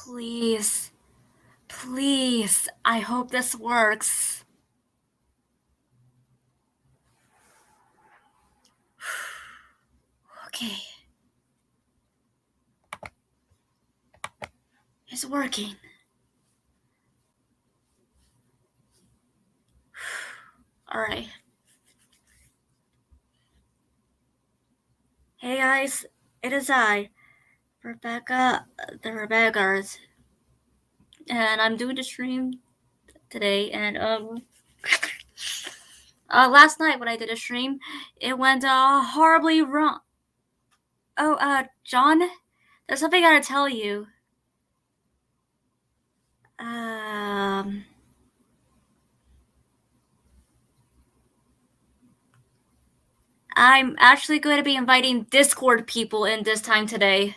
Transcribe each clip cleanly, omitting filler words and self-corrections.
Please, please, I hope this works. Okay. It's working. Alright. Hey guys, it is I, Rebecca, the Rebegart, and I'm doing the stream today, and last night when I did a stream, it went horribly wrong. Oh, John, there's something I gotta tell you. I'm actually going to be inviting Discord people in this time today.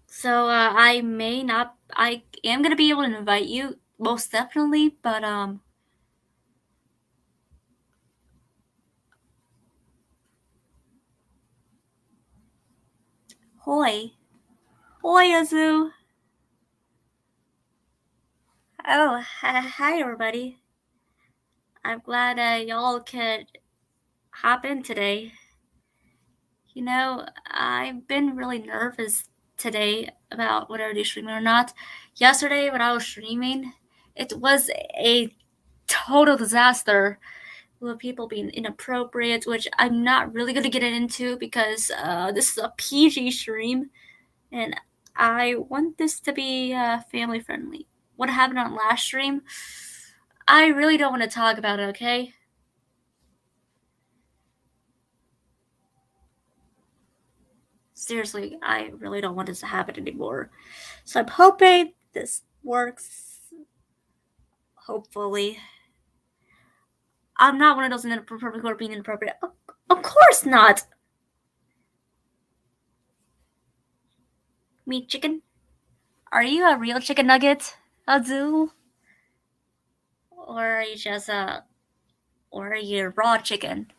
So I am going to be able to invite you, most definitely, but Hoi. Hoi, Azu. Oh, hi everybody. I'm glad y'all could hop in today. You know, I've been really nervous today about whether to do streaming or not. Yesterday when I was streaming, it was a total disaster with people being inappropriate, which I'm not really going to get into because this is a PG stream and I want this to be family friendly. What happened on last stream, I really don't want to talk about it, okay? Seriously, I really don't want this to happen anymore. So I'm hoping this works. Hopefully. I'm not one of those inappropriate or being inappropriate. Of course not! Meat chicken? Are you a real chicken nugget, Azu? Or are you just or are you raw chicken?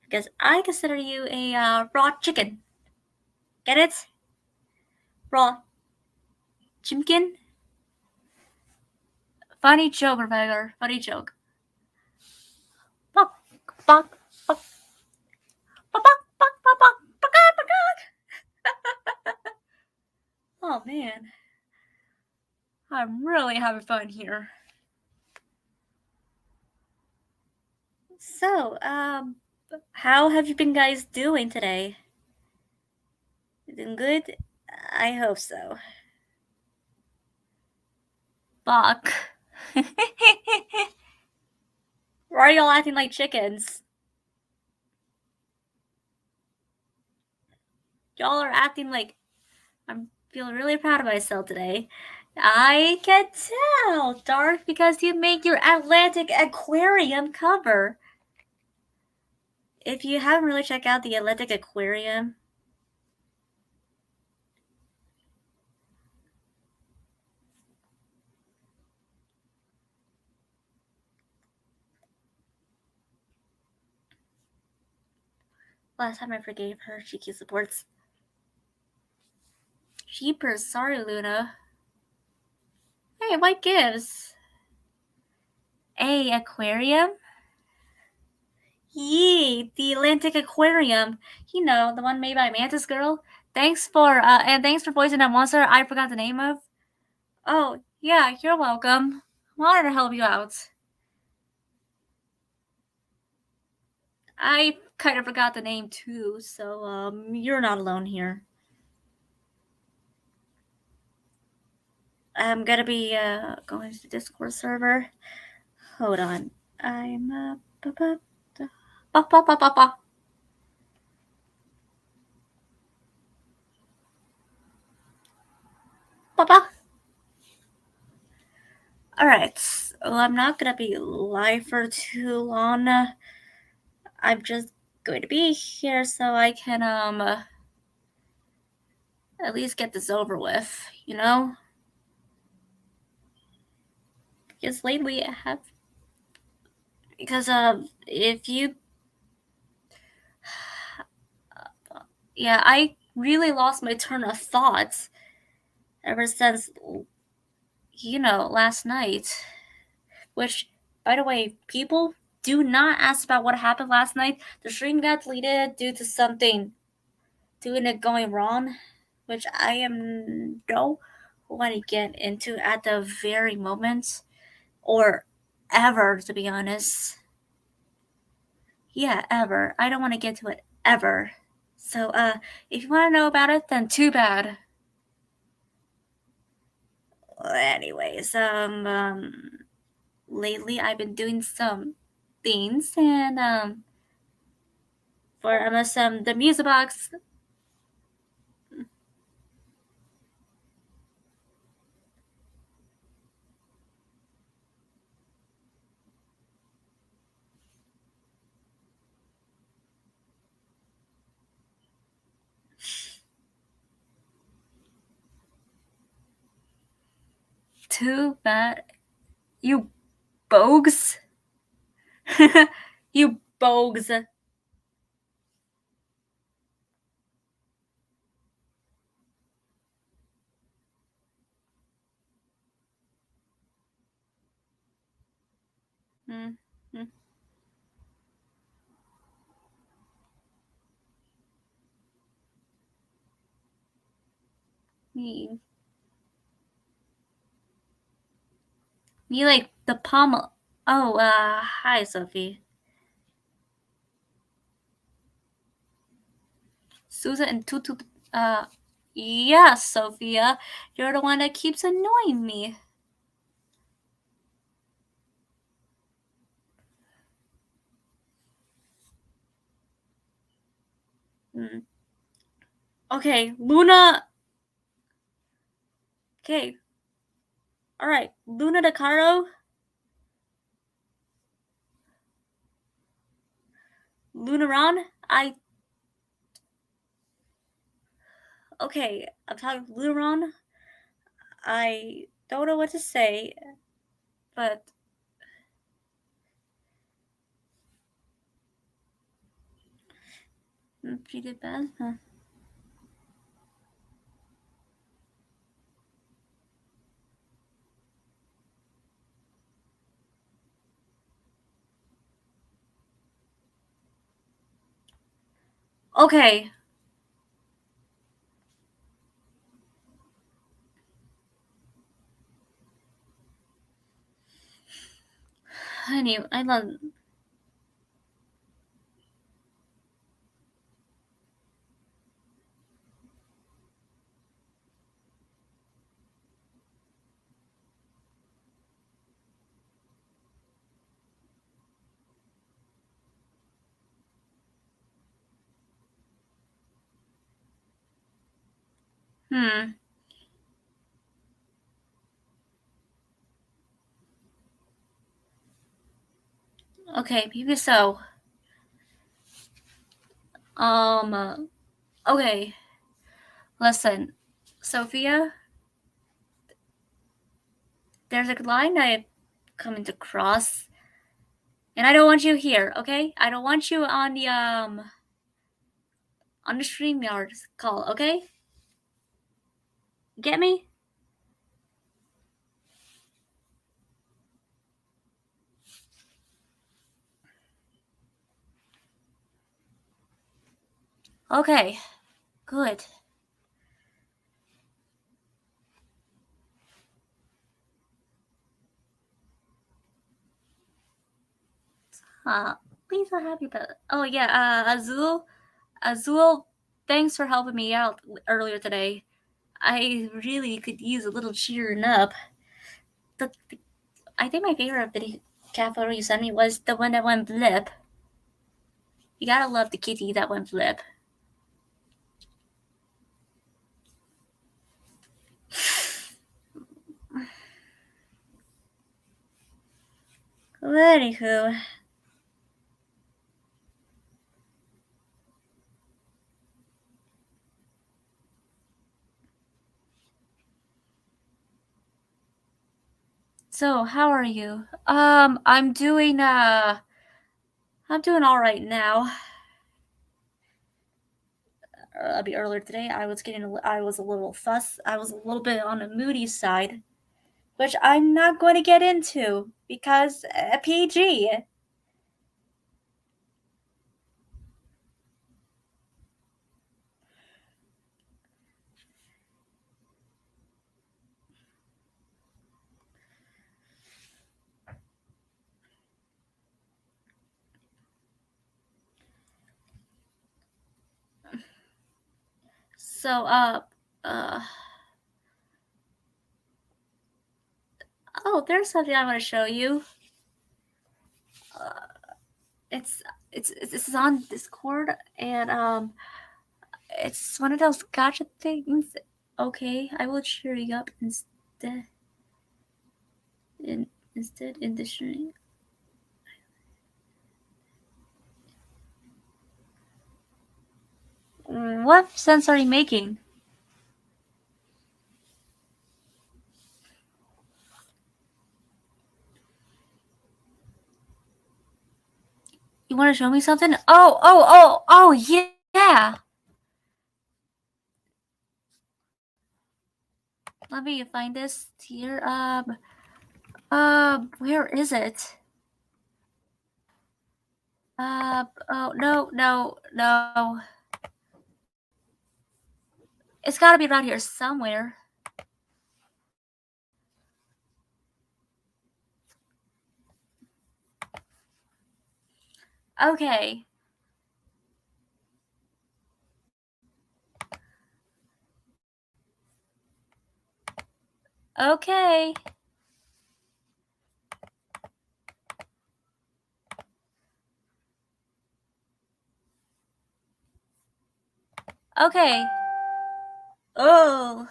Because I consider you a raw chicken. Get it? Raw chimkin? Funny joke, Rebecca. Funny joke. Buck, buck, buck, buck, buck, buck, buck, Oh man. I'm really having fun here. So, how have you been guys doing today? Doing good? I hope so. Buck. Why are y'all acting like chickens? Y'all are acting like I'm feeling really proud of myself today. I can tell, Dark, because you make your Atlantic Aquarium cover. If you haven't really checked out the Atlantic Aquarium, last time I forgave her, she keeps supports. Jeepers, sorry, Luna. Hey, what gives? A aquarium? Yee, the Atlantic Aquarium. You know, the one made by Mantis Girl. Thanks for voicing that monster I forgot the name of. Oh, yeah, you're welcome. I'm honored to help you out. I kind of forgot the name too, so you're not alone here. I'm gonna be going to the Discord server. Hold on. I'm Alright, well, I'm not gonna be live for too long. I'm just going to be here so I can at least get this over with, you know? Because lately I have if you Yeah, I really lost my turn of thoughts ever since, last night. Which, by the way, people do not ask about what happened last night. The stream got deleted due to something doing it going wrong, which I am don't want to get into at the very moment or ever, to be honest. Yeah, ever. I don't want to get to it ever. So, if you want to know about it, then too bad. Well, anyways, lately I've been doing some things, and for the music box. Too bad, you bogues. You bogues. Mm, mm, me, me like the palm. Oh, hi, Sophie. Susan and Tutu. Uh, yes, Sophia. You're the one that keeps annoying me. Mm. Okay, Luna. Okay, alright. Luna DeCaro. Luna Ron. Okay, I'm talking Luna Ron. I don't know what to say, but she did bad. Huh. Okay. Anyway, I love. Hmm. Okay, maybe so. Okay. Listen, Sophia, there's a line I'm coming to cross, and I don't want you here, okay? I don't want you on the StreamYard call, okay? Get me? Okay, good. Please not happy about it. Oh yeah, Azul, thanks for helping me out earlier today. I really could use a little cheering up. The I think my favorite video cat photo you sent me was the one that went blip. You gotta love the kitty that went blip. Anywho, so how are you? I'm doing all right now. earlier today, I was a little fuss. I was a little bit on the moody side, which I'm not going to get into because PG. So, uh, oh, there's something I want to show you. Uh, it's on Discord, and it's one of those gotcha things. Okay, I will cheer you up instead. Instead in the stream. What sense are you making? You want to show me something? Oh, yeah. Let me find this here. Where is it? Oh, no. It's gotta be around here somewhere. Okay. Okay. Okay. Oh.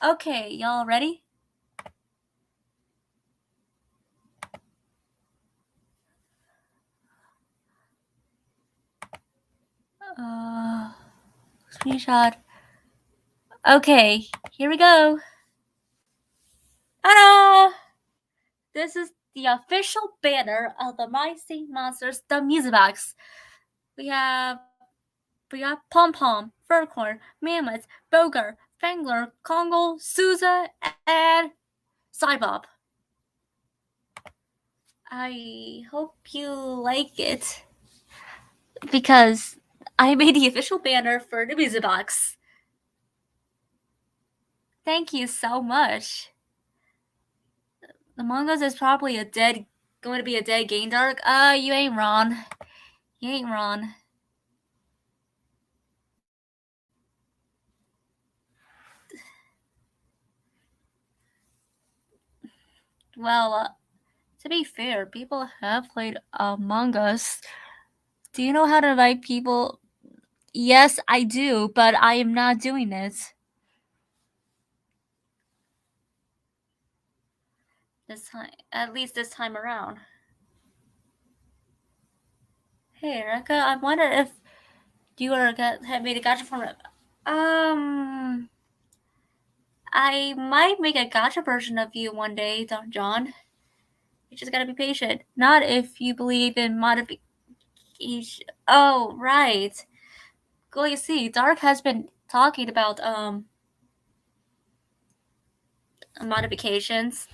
Okay, y'all ready? Screenshot. Okay, here we go. Ta-da! This is the official banner of the My Saint Monsters, the music box. We got Pom Pom, Furcorn, Mammoth, Bogart, Fangler, Kongle, Souza, and Cybob. I hope you like it because I made the official banner for the music box. Thank you so much. Among Us is probably going to be a dead game, Dark. You ain't wrong. You ain't wrong. Well, to be fair, people have played Among Us. Do you know how to invite people? Yes, I do, but I am not doing it. This time, at least this time around. Hey, Erica, I wonder if you have made a gotcha for it. I might make a gotcha version of you one day, John. You just gotta be patient. Not if you believe in modification. Oh, right. Well, you see, Dark has been talking about modifications.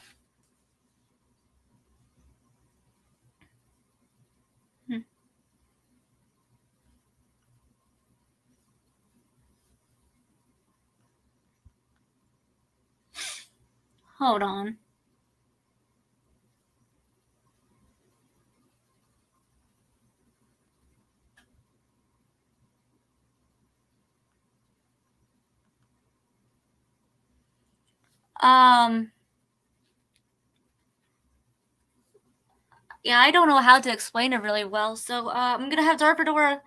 Hold on. Yeah, I don't know how to explain it really well, so I'm gonna have Darfadora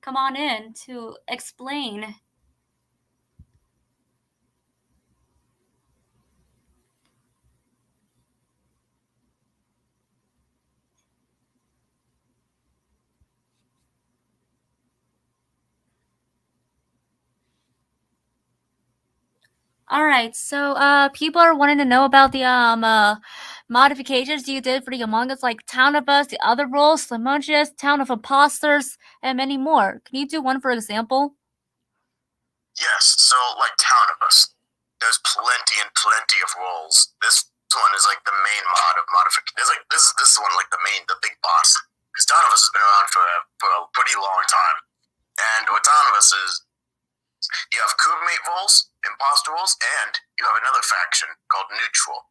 come on in to explain. All right, so people are wanting to know about the modifications you did for the Among Us, like Town of Us, the other roles, Slimunches, Town of Imposters, and many more. Can you do one for example? Yes, so like Town of Us, there's plenty and plenty of roles. This one is like the main mod of modification. There's like this one like the big boss. Because Town of Us has been around for a pretty long time. And what Town of Us is, you have crewmate roles, imposter roles, and you have another faction called neutral.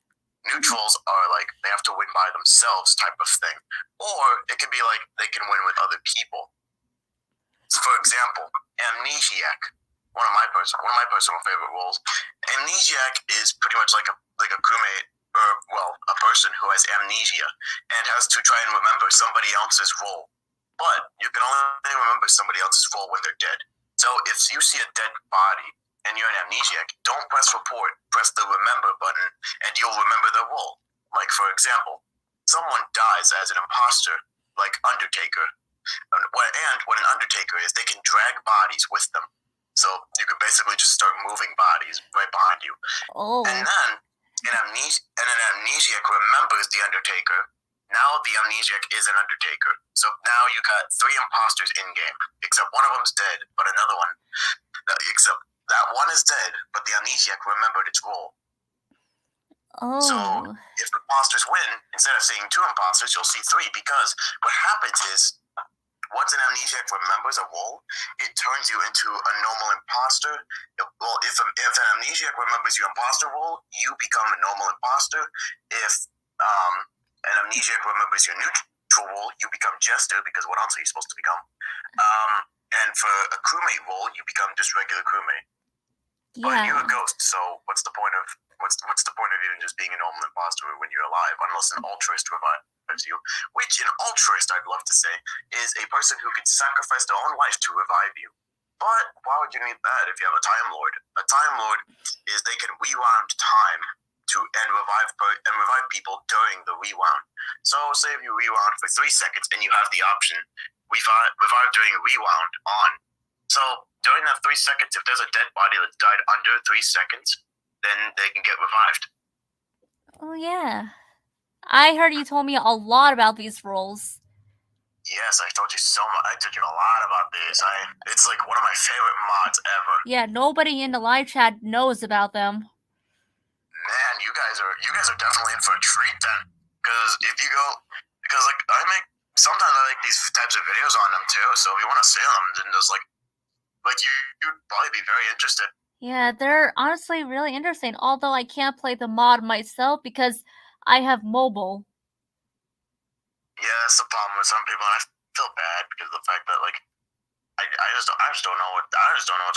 Neutrals are like they have to win by themselves type of thing, or it can be like they can win with other people. So for example, Amnesiac, one of my personal favorite roles. Amnesiac is pretty much like a crewmate, or well, a person who has amnesia and has to try and remember somebody else's role. But you can only remember somebody else's role when they're dead. So if you see a dead body and you're an amnesiac, don't press report. Press the remember button, and you'll remember their role. Like for example, someone dies as an imposter, like Undertaker, and what an undertaker is, they can drag bodies with them. So you could basically just start moving bodies right behind you. Oh. And then an amnesiac remembers the undertaker. Now the amnesiac is an undertaker. So now you got 3 imposters in game, except one of them's dead, but another one, except that one is dead, but the amnesiac remembered its role. So Oh. if imposters win, instead of seeing 2 imposters, you'll see 3, because what happens is once an amnesiac remembers a role, it turns you into a normal imposter. Well, if an amnesiac remembers your imposter role, you become a normal imposter. If an amnesiac remembers your neutral role, you become jester, because what else are you supposed to become? And for a crewmate role, you become just regular crewmate. But Yeah. you're a ghost, so what's the point of even just being a normal imposter when you're alive, unless an altruist revives you? Which an altruist, I'd love to say, is a person who can sacrifice their own life to revive you. But why would you need that if you have a Time Lord? A Time Lord is they can rewound time and revive people during the rewound. So say if you rewound for 3 seconds and you have the option revive during rewound on. So during that 3 seconds, if there's a dead body that's died under 3 seconds, then they can get revived. Oh, yeah. I heard you told me a lot about these roles. Yes, I told you so much. I told you a lot about this. It's like one of my favorite mods ever. Yeah, nobody in the live chat knows about them. Man, you guys are definitely in for a treat then. Because like sometimes I make these types of videos on them too. So if you want to see them, then there's like you'd probably be very interested. Yeah, they're honestly really interesting, although I can't play the mod myself because I have mobile. Yeah, that's the problem with some people. I feel bad because of the fact that like I just don't know what's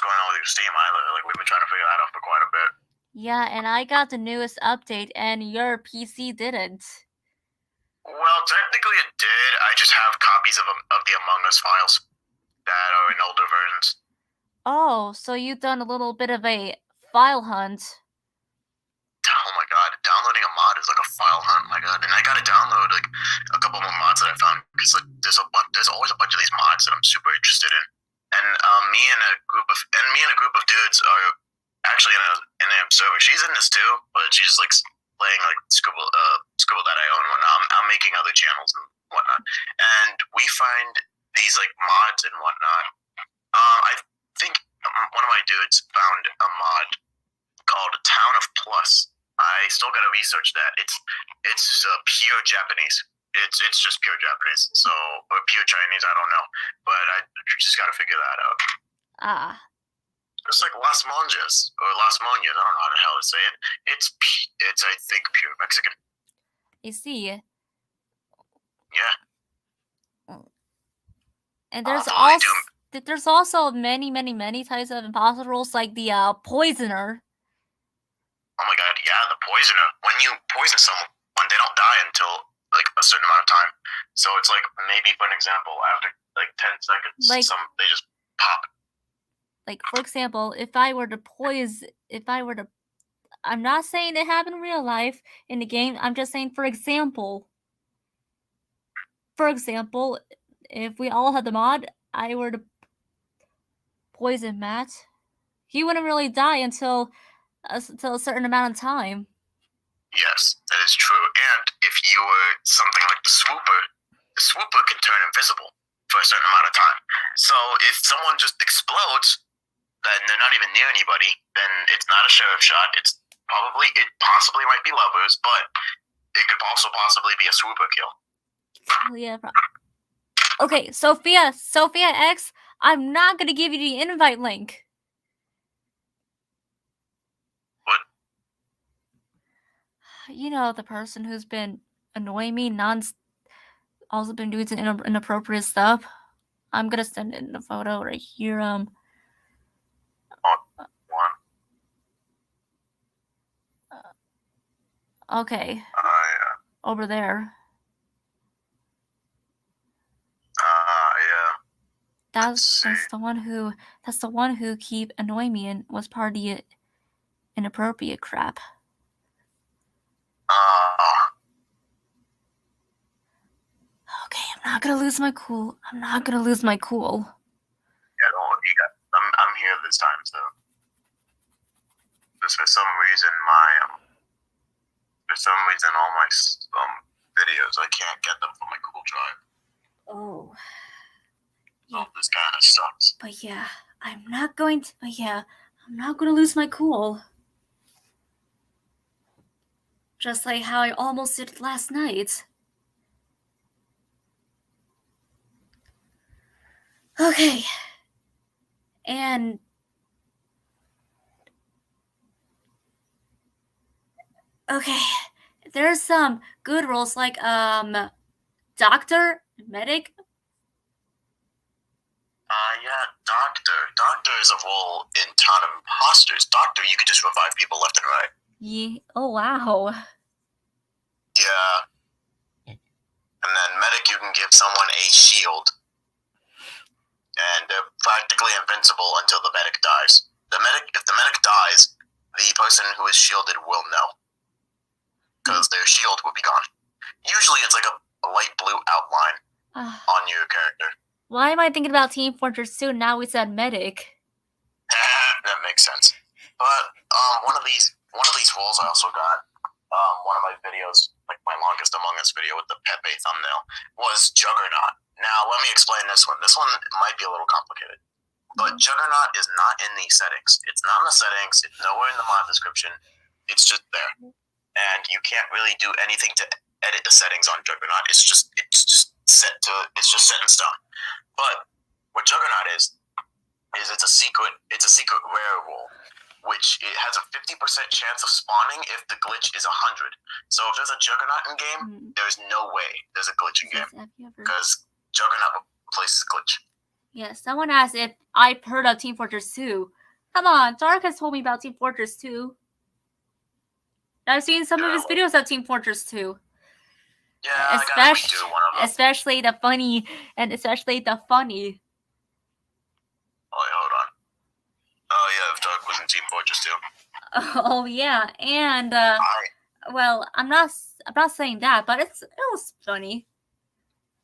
going on with your Steam. Like we've been trying to figure that out for quite a bit. Yeah, and I got the newest update and your PC didn't. Well, technically it did. I just have copies of the Among Us files that are in older versions. Oh, so you've done a little bit of a file hunt. Oh my god, downloading a mod is like a file hunt. Oh my god, and I gotta download like a couple more mods that I found because like there's always a bunch of these mods that I'm super interested in. And me and a group of dudes are actually in a server. She's in this too, but she's like playing like Scribble.io and whatnot. I'm making other channels and whatnot, and we find these like mods and whatnot. I think one of my dudes found a mod called Town of Plus. I still gotta research that. It's pure Japanese. It's just pure Japanese. So or pure Chinese, I don't know. But I just gotta figure that out. Ah. It's like Las Monjas or Las Moñas. I don't know how the hell to say it. It's I think pure Mexican. I see. Yeah. And there's also many types of imposter roles like the poisoner. Oh my god, yeah, the poisoner. When you poison someone, they don't die until like a certain amount of time. So it's like maybe for an example, after like 10 seconds, they just pop. Like for example, if I were to I'm not saying it happened in real life in the game. I'm just saying for example. For example, if we all had the mod, I were to poison Matt, he wouldn't really die until a certain amount of time. Yes, that is true. And if you were something like the swooper can turn invisible for a certain amount of time. So if someone just explodes, then they're not even near anybody, then it's not a sheriff shot. It possibly might be lovers, but it could also possibly be a swooper kill. Yeah. Okay, Sophia X, I'm not gonna give you the invite link. What? You know, the person who's been annoying me also been doing some inappropriate stuff. I'm gonna send it in a photo right here. Okay. Yeah. Over there. Yeah. That's the one who keep annoying me and was part of the inappropriate crap. Okay, I'm not gonna lose my cool. Yeah, I'm here this time, so just for some reason all my videos I can't get them from my Google Drive. Oh. Yeah. Oh, this kind of sucks. But yeah, I'm not gonna lose my cool. Just like how I almost did last night. Okay. And okay, there's some good roles like doctor, medic. Yeah, doctor. Doctor is a role in Town of Imposters. Doctor, you could just revive people left and right. Yeah. Oh wow. Yeah. And then medic, you can give someone a shield, and they're practically invincible until the medic dies. If the medic dies, the person who is shielded will know, because their shield will be gone. Usually, it's like a light blue outline on your character. Why am I thinking about Team Fortress 2? Now we said medic. That makes sense. But one of these roles I also got. One of my videos, like my longest Among Us video with the Pepe thumbnail, was Juggernaut. Now, let me explain this one. This one might be a little complicated. But Juggernaut is not in the settings. It's not in the settings. It's nowhere in the mod description. It's just there. And you can't really do anything to edit the settings on Juggernaut. It's just set in stone. But what Juggernaut is it's a secret rare role, which it has a 50% chance of spawning if the glitch is 100. So if there's a Juggernaut in game, there's no way there's a glitch in game, because Juggernaut replaces glitch. Yeah, someone asked if I've heard of Team Fortress 2. Come on, Dark has told me about Team Fortress 2. I've seen some of his videos of Team Fortress 2. Yeah, especially the funny. Oh, wait, hold on. Oh yeah, if Dark was in Team Fortress 2. Oh yeah, and well, I'm not saying that, but it was funny.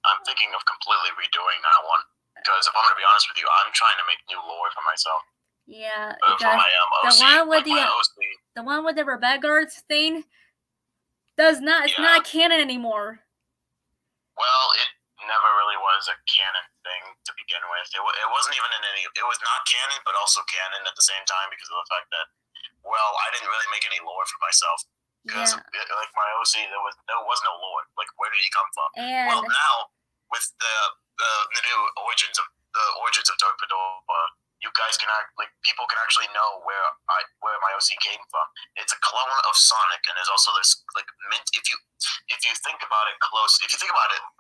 I'm thinking of completely redoing that one, because if I'm gonna be honest with you, I'm trying to make new lore for myself. Yeah, for my OC, the one with the Rebegart thing it's not canon anymore. Well, it never really was a canon thing to begin with. It wasn't even in any. It was not canon, but also canon at the same time, because of the fact that, well, I didn't really make any lore for myself, because like my OC, there was no lore. Like, where did he come from? Well, now with the new origins of Dark Fedora, you guys can people can actually know where my OC came from. It's a clone of Sonic, and there's also this mint. If you think about it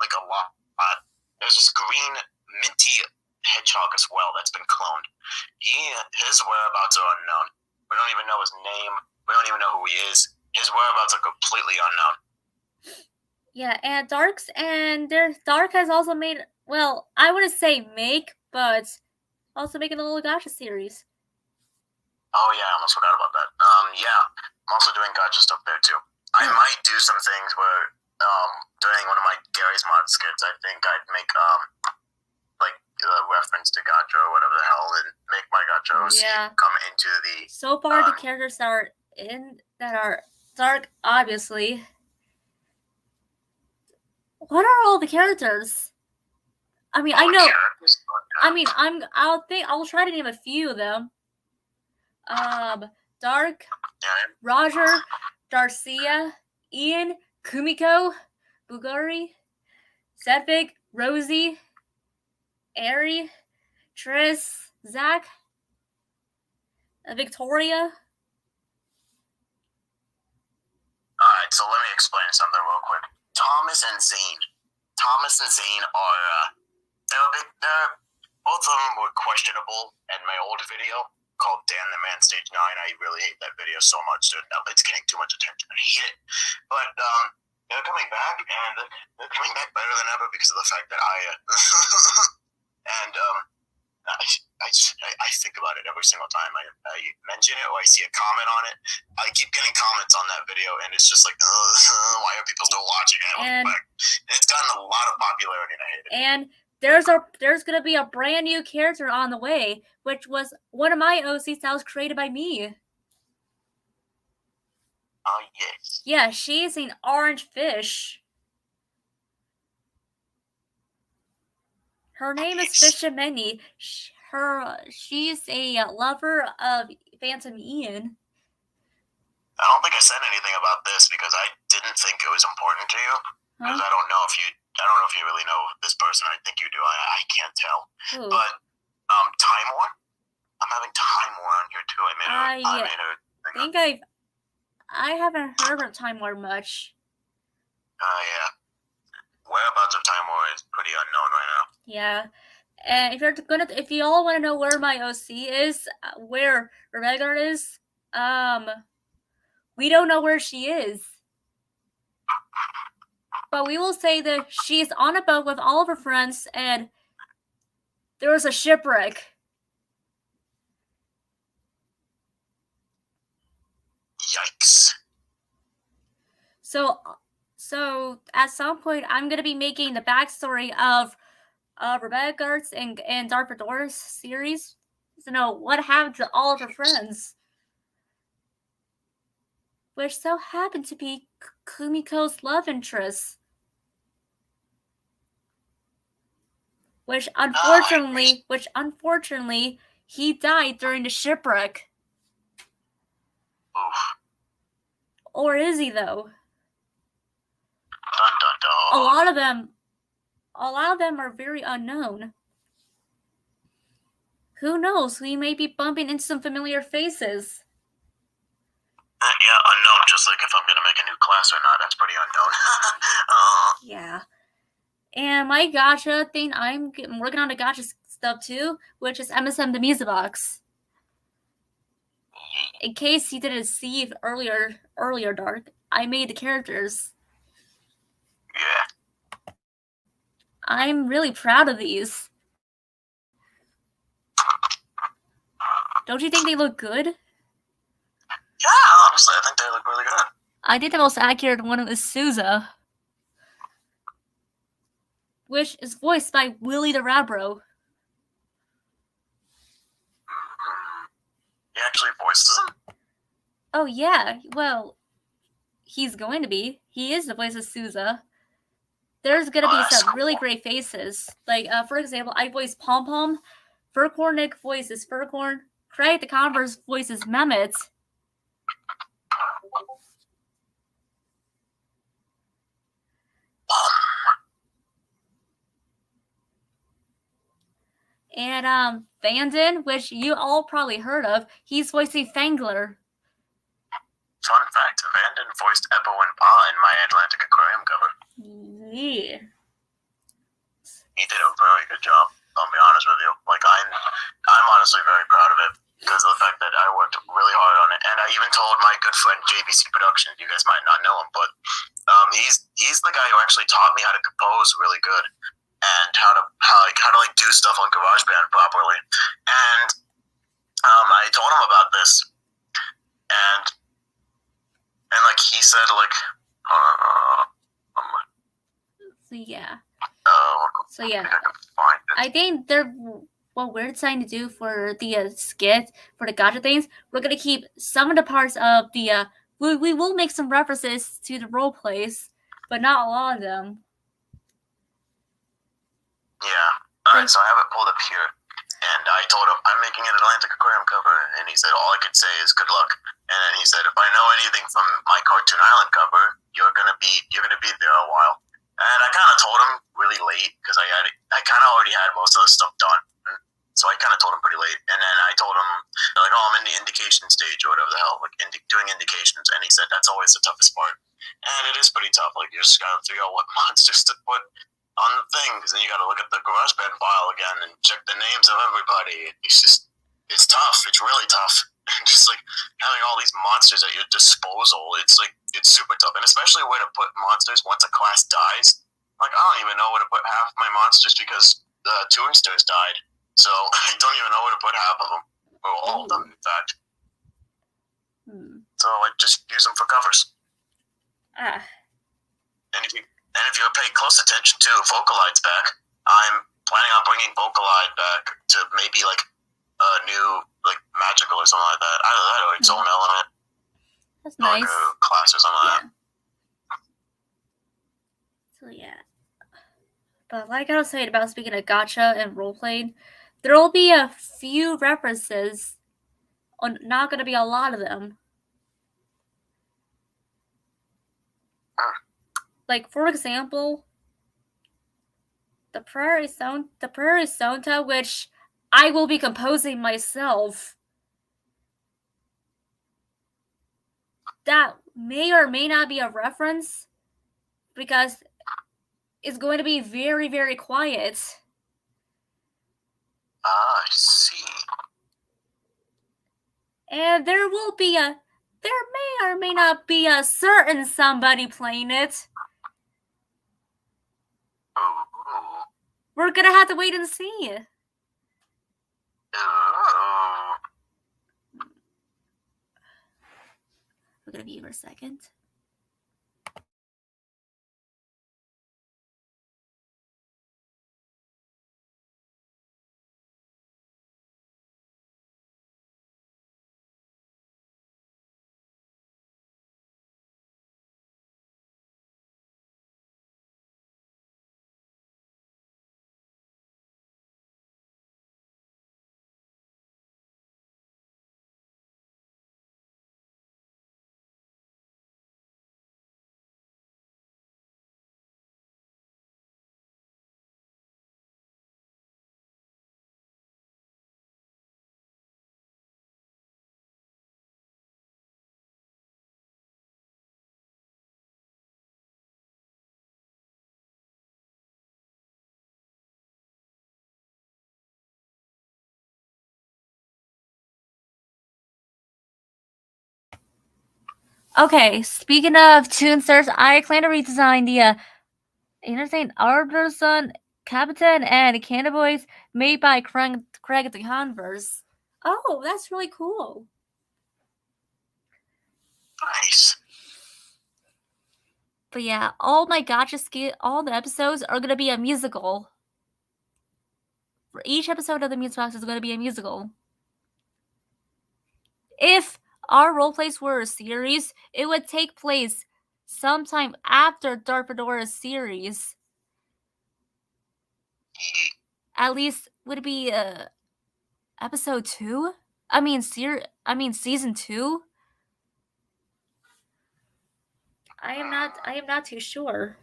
like a lot, there's this green minty hedgehog as well that's been cloned. His whereabouts are unknown. We don't even know his name. We don't even know who he is. His whereabouts are completely unknown. Yeah, and Dark has also made, well, I wouldn't say but also making a little gacha series. Oh yeah, I almost forgot about that. Yeah, I'm also doing gacha stuff there too. I might do some things where, during one of my Gary's Mod skits, I think I'd make a reference to gacha or whatever the hell, and make my gacha OC come into the. So far, the characters that are Dark, obviously. What are all the characters? I mean, I know. I mean, I'll try to name a few of them. Dark, Yeah. Roger, Darcia, Ian, Kumiko, Bugari, Zephic, Rosie, Ari, Tris, Zach, Victoria. Alright, so let me explain something real quick. Thomas and Zane are they're both of them were questionable in my old video called Dan the Man Stage 9. I really hate that video so much, dude. It's getting too much attention. I hate it. But they're coming back, and they're coming back better than ever because of the fact that I think about it every single time I mention it or I see a comment on it. I keep getting comments on that video, and it's just like, why are people still watching it? And it's gotten a lot of popularity, and I hate it. And there's gonna be a brand new character on the way, which was one of my OC styles created by me. Oh yes. Yeah, she's an orange fish. Her name is Fishameni. She's a lover of Phantom Ian. I don't think I said anything about this because I didn't think it was important to you. Because I don't know if you really know this person. I think you do. I can't tell. Ooh. But Timor, I'm having Timor on here too. I haven't heard of Timor much. Yeah. Whereabouts of Timor is pretty unknown right now. Yeah. And if you all want to know where my OC is, where Rebegart is, we don't know where she is. But we will say that she's on a boat with all of her friends, and there was a shipwreck. Yikes. So at some point, I'm gonna be making the backstory of Rebegart's and Dark Fedora's series to know what happened to all of her friends, which so happened to be Kumiko's love interest. Which unfortunately, he died during the shipwreck. Oof. Or is he though? Dun, dun, dun. A lot of them are very unknown. Who knows? We may be bumping into some familiar faces. Yeah, unknown. Just like if I'm gonna make a new class or not, that's pretty unknown. Yeah. And my gacha thing, I'm working on the gacha stuff too, which is MSM the Music Box. In case you didn't see earlier, Dark, I made the characters. Yeah. I'm really proud of these. Don't you think they look good? Yeah, honestly, I think they look really good. I think the most accurate one is Souza, which is voiced by Willie the Rabro. He actually voices him? Oh yeah, well, he's going to be. He is the voice of Souza. There's gonna be some really great faces. Like, for example, I voice Pom Pom. Furcorn voices Furcorn. Craig the Converse voices Mehmet. And Vanden, which you all probably heard of, he's voicing Fangler. Fun fact, Vanden voiced Eppo and Pa in My Atlantic Aquarium cover. Yeah. He did a very good job, I'll be honest with you. Like, I'm honestly very proud of it because of the fact that I worked really hard on it. And I even told my good friend JBC Productions, you guys might not know him, but he's the guy who actually taught me how to compose really good and how to do stuff on GarageBand properly. And I told him about this, and like he said, like So yeah, I think what we're trying to do for the skit for the gacha things, we're gonna keep some of the parts of the we will make some references to the role plays, but not a lot of them. Yeah. Alright, so I have it pulled up here. And I told him, I'm making an Atlantic Aquarium cover. And he said, all I could say is good luck. And then he said, if I know anything from my Cartoon Island cover, you're gonna be there a while. And I kind of told him really late because I kind of already had most of the stuff done. So I kind of told him pretty late. And then I told him, like, oh, I'm in the indication stage or whatever the hell, like doing indications. And he said, that's always the toughest part. And it is pretty tough. Like, you just gotta figure out what monsters to put on the thing, because then you got to look at the GarageBand file again and check the names of everybody. It's tough. It's really tough. Just like having all these monsters at your disposal, it's super tough. And especially where to put monsters once a class dies. Like, I don't even know where to put half my monsters because the Toonsters died. So I don't even know where to put half of them, or all of them, in fact. So I just use them for covers. And if you pay close attention to Vocalide's back, I'm planning on bringing Vocalide back to maybe like a new like magical or something like that. Either that or its own element. That's nice. Like a class or something like that. So yeah. But like I was saying about speaking of gacha and roleplaying, there will be a few references, not going to be a lot of them. Like, for example, the Prairie Sonata, which I will be composing myself. That may or may not be a reference, because it's going to be very, very quiet. I see. And there may or may not be a certain somebody playing it. Ooh. We're gonna have to wait and see. We're gonna be for a second. Okay, speaking of Toonsters, I plan to redesign the Entertain Arterson, Captain, and Cannaboys made by Craig the Converse. Oh, that's really cool. Nice. But yeah, all the episodes are going to be a musical. For each episode of the Muse Box is going to be a musical. If our roleplays were a series, it would take place sometime after Dark Fedora's series. At least would it be episode 2? I mean season 2? I am not too sure.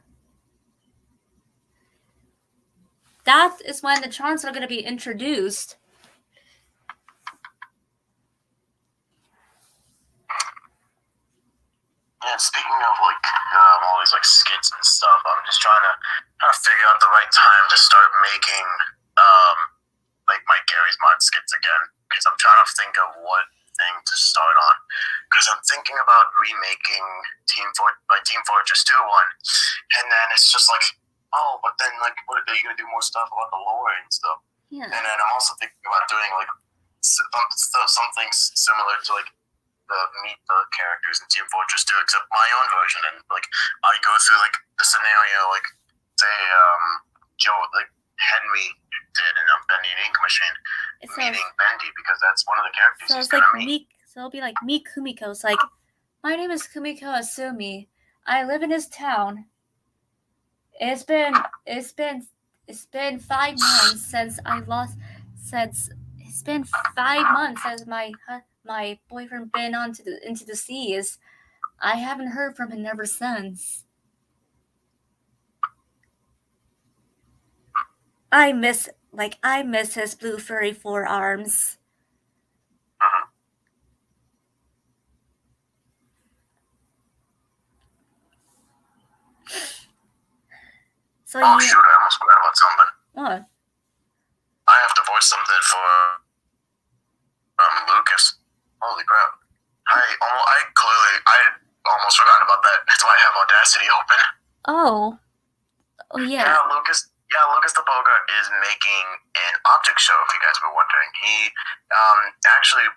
That is when the charms are going to be introduced. Yeah, speaking of like all these like skits and stuff, I'm just trying to figure out the right time to start making like my Gary's Mod skits again, because I'm trying to think of what thing to start on, because I'm thinking about remaking Team Fortress 2 one, and then it's just like, oh, but then like, what are you gonna do more stuff about the lore and stuff? Yeah. And then I'm also thinking about doing like something similar to like meet the characters in Team Fortress 2, except my own version, and like I go through like the scenario, like say Joe, like Henry did in Bendy and Ink Machine, meeting Bendy, because that's one of the characters he's gonna meet. So it'll be like me, Kumiko. It's like, my name is Kumiko Asumi. I live in this town. It's been 5 months since since it's been 5 months since my boyfriend been into the seas. I haven't heard from him ever since. I miss his blue furry forearms. Mm-hmm. So Oh you shoot! I almost forgot about something. what? I have to voice something for Lucas. Holy crap! I almost forgot about that. That's why I have Audacity open. Oh. Oh yeah. Lucas the Bogart is making an optic show. If you guys were wondering, he I actually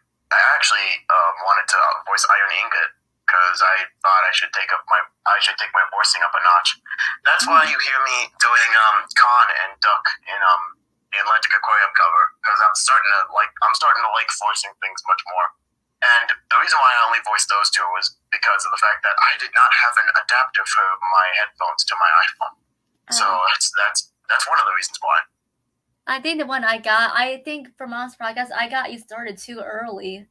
wanted to voice Iron Ingot because I thought I should take my voicing up a notch. That's why you hear me doing Khan and Duck in the Atlantic Aquarium cover because I'm starting to like voicing things much more. And the reason why I only voiced those two was because of the fact that I did not have an adapter for my headphones to my iPhone. So that's one of the reasons why. I think I think for Monster Podcast, I got you started too early.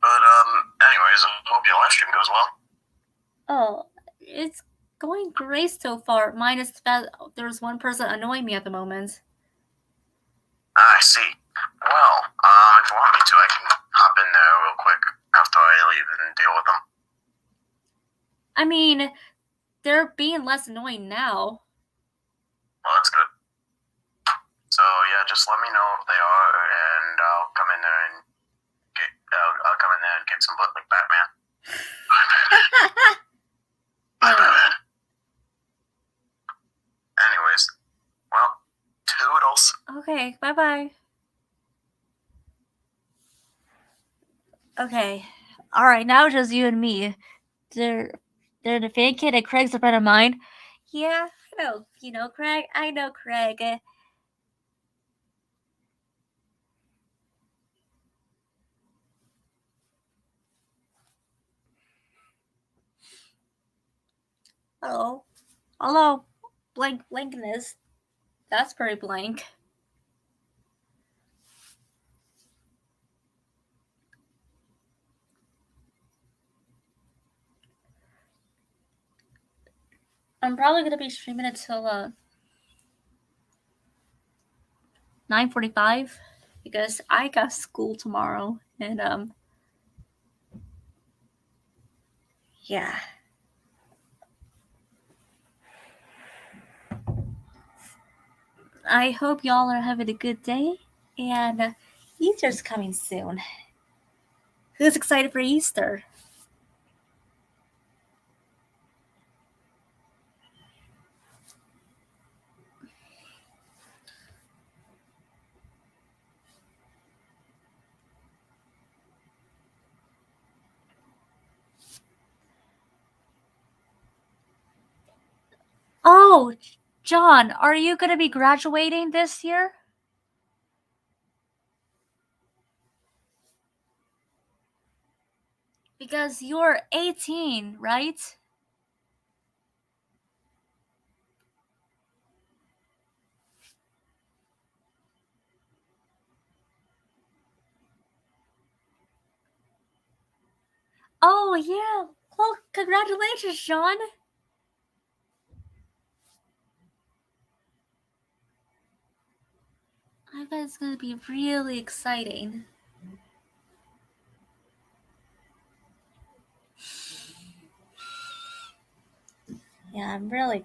But anyways, I hope your live stream goes well. Oh, it's going great so far. Minus the fact there's one person annoying me at the moment. I see. Well, if you want me to, I can hop in there real quick after I leave and deal with them. I mean, they're being less annoying now. Well, that's good. So yeah, just let me know if they are, and I'll come in there and get some butt like Batman. Anyways, well, toodles. Okay, bye-bye. Okay. Alright, now just you and me. They're the fan kid and Craig's a friend of mine. Yeah, I know. You know Craig? I know Craig. Hello. Hello. Blankness. That's pretty blank. I'm probably gonna be streaming it till 9:45 because I got school tomorrow and yeah. I hope y'all are having a good day and Easter's coming soon. Who's excited for Easter? Oh, John, are you going to be graduating this year? Because you're 18, right? Oh, yeah. Well, congratulations, John. I bet it's going to be really exciting. Yeah, I'm really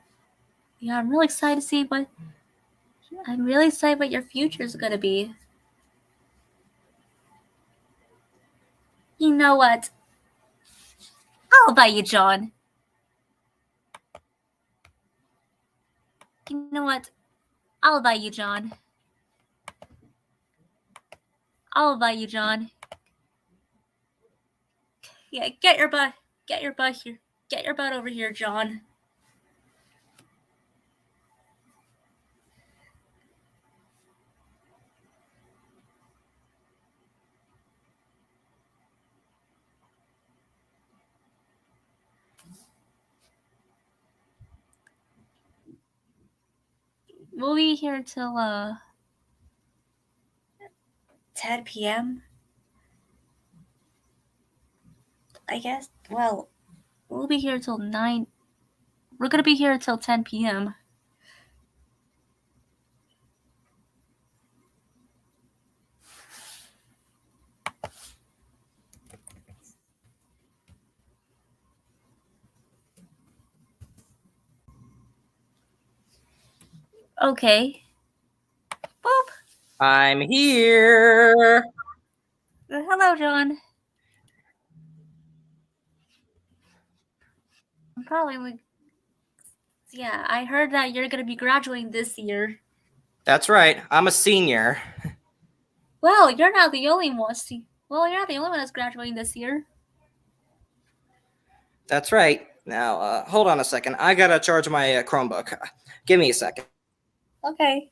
excited to see I'm really excited what your future is going to be. You know what? I'll buy you, John. You know what? I'll buy you, John. I'll buy you, John. Yeah, get your butt here. Get your butt over here, John. we'll be here till 10 p.m. I guess. Well, we'll be here till 9. We're gonna be here till 10 p.m. Okay. Boop. I'm here. Hello, John. I'm probably like, yeah, I heard that you're gonna be graduating this year. That's right. I'm a senior. Well, you're not the only one. Well, you're not the only one that's graduating this year. That's right. Now, hold on a second. I gotta charge my Chromebook. Give me a second. Okay.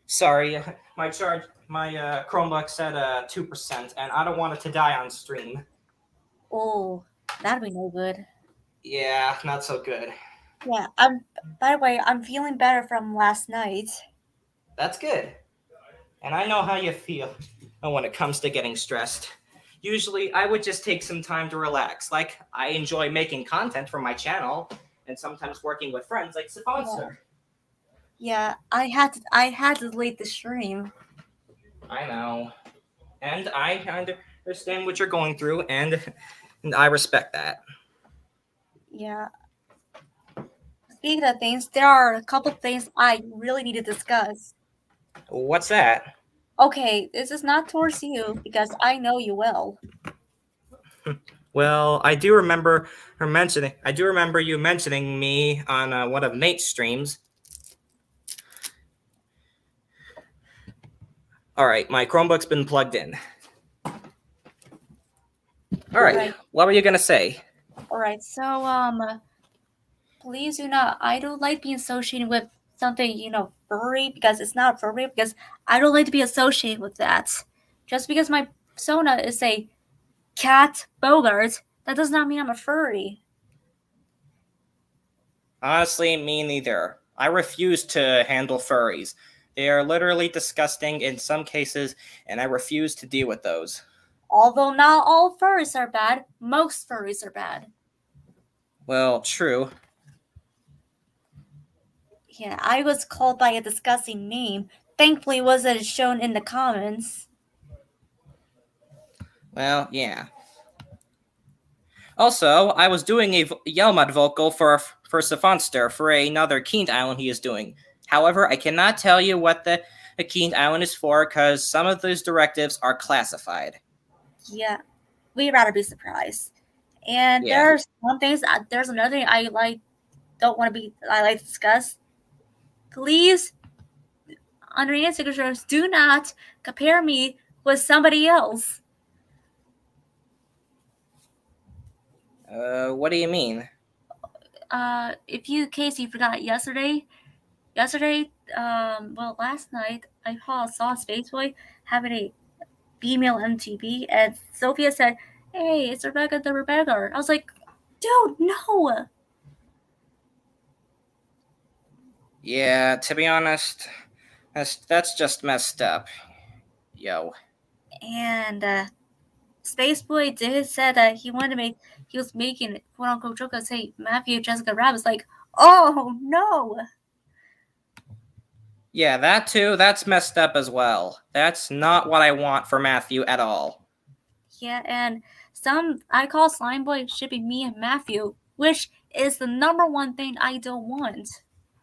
Sorry, my Chromebook said 2%, and I don't want it to die on stream. Oh, that'd be no good. Yeah, not so good. Yeah, by the way, I'm feeling better from last night. That's good. And I know how you feel when it comes to getting stressed. Usually, I would just take some time to relax. Like, I enjoy making content for my channel, and sometimes working with friends like Sifonster. Yeah, I had to delete the stream. I know. And I understand what you're going through, and I respect that. Yeah. Speaking of things, there are a couple of things I really need to discuss. What's that? Okay, this is not towards you because I know you well. Well, I do remember you mentioning me on one of Nate's streams. All right, my Chromebook's been plugged in. All right, what were you gonna say? All right, so please do not. I don't like being associated with something furry because it's not furry. Because I don't like to be associated with that. Just because my persona is a cat Bogart, that does not mean I'm a furry. Honestly, me neither. I refuse to handle furries. They are literally disgusting in some cases, and I refuse to deal with those. Although not all furries are bad, most furries are bad. Well, true. Yeah, I was called by a disgusting name. Thankfully, it wasn't shown in the comments. Well, yeah. Also, I was doing a Yelmud vocal for Sifonster for another Keen Island he is doing. However, I cannot tell you what the Keen Island is for because some of those directives are classified. Yeah, we'd rather be surprised. And there's some things. There's another thing I like to discuss. Please, underneath signatures, do not compare me with somebody else. What do you mean? In case you forgot, last night I saw Spaceboy having a female MTB, and Sophia said, "Hey, it's Rebecca the Rebegart." I was like, "Dude, no." Yeah, to be honest, that's just messed up. Yo. And Spaceboy did say that he was making quote unquote joke and say Matthew Jessica Rabbit's like, "Oh no." Yeah, that too, that's messed up as well. That's not what I want for Matthew at all. Yeah, and I call Slimeboy shipping me and Matthew, which is the number one thing I don't want.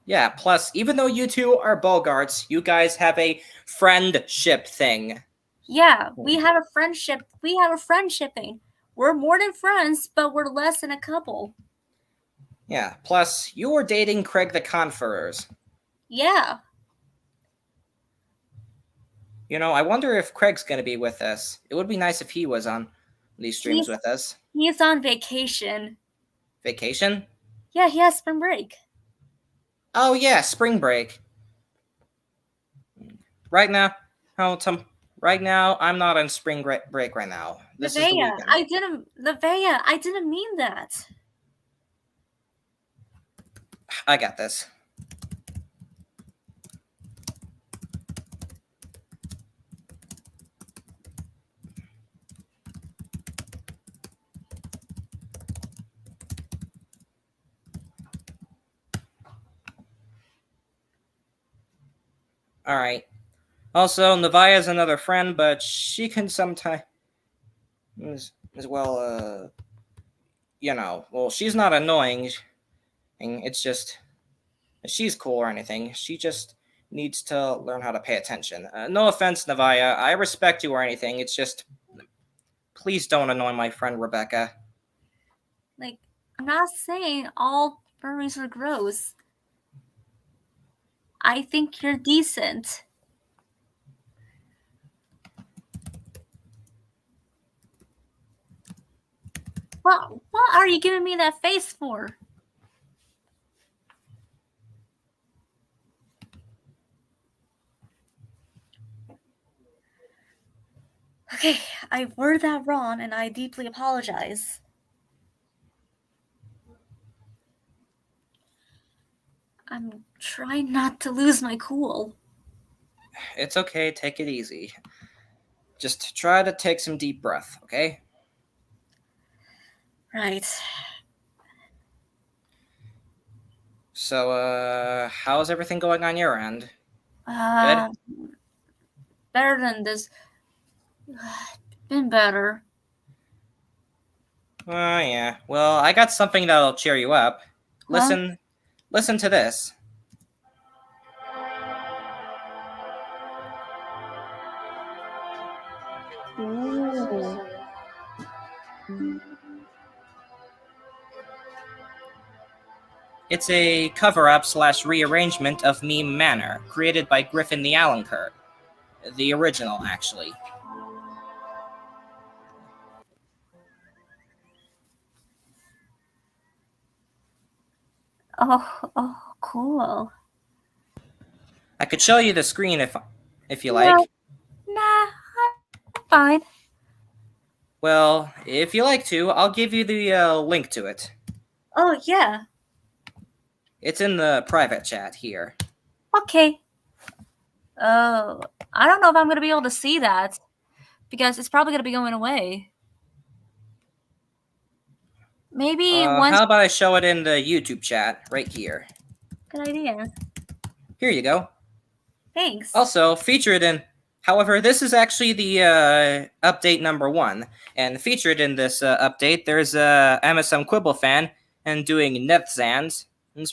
Yeah, plus, even though you two are Bogarts, you guys have a friendship thing. Yeah, we have a friendship. We have a friendshipping. We're more than friends, but we're less than a couple. Yeah, plus you're dating Craig the Conferers. Yeah. You know, I wonder if Craig's gonna be with us. It would be nice if he was on these streams with us. He's on vacation. Vacation? Yeah, he has spring break. Oh yeah, spring break. Right now, right now I'm not on spring break right now. This is the weekend. Nevaeh, I didn't mean that. I got this. All right. Also, Nevaeh is another friend, but she can sometimes as well. You know, well, she's not annoying. It's just she's cool or anything. She just needs to learn how to pay attention. No offense, Nevaeh. I respect you or anything. It's just please don't annoy my friend Rebecca. Like, I'm not saying all furries are gross. I think you're decent. What are you giving me that face for? Okay, I worded that wrong and I deeply apologize. I'm trying not to lose my cool. It's okay, take it easy. Just try to take some deep breath, okay? Right. So, how's everything going on your end? Better than this. Been better. Yeah. Well, I got something that'll cheer you up. Huh? Listen to this. Ooh. It's a cover-up / rearrangement of Meme Manor, created by Griffin the Allencur. The original, actually. Oh, cool. I could show you the screen if you like. Nah, I'm fine. Well, if you like to, I'll give you the link to it. Oh, yeah. It's in the private chat here. Okay. Oh, I don't know if I'm going to be able to see that, because it's probably going to be going away. Maybe once... How about I show it in the YouTube chat right here? Good idea. Here you go. Thanks. Also, featured in... However, this is actually the update number 1. And featured in this update, there's MSM Quibble fan and doing Nethzans,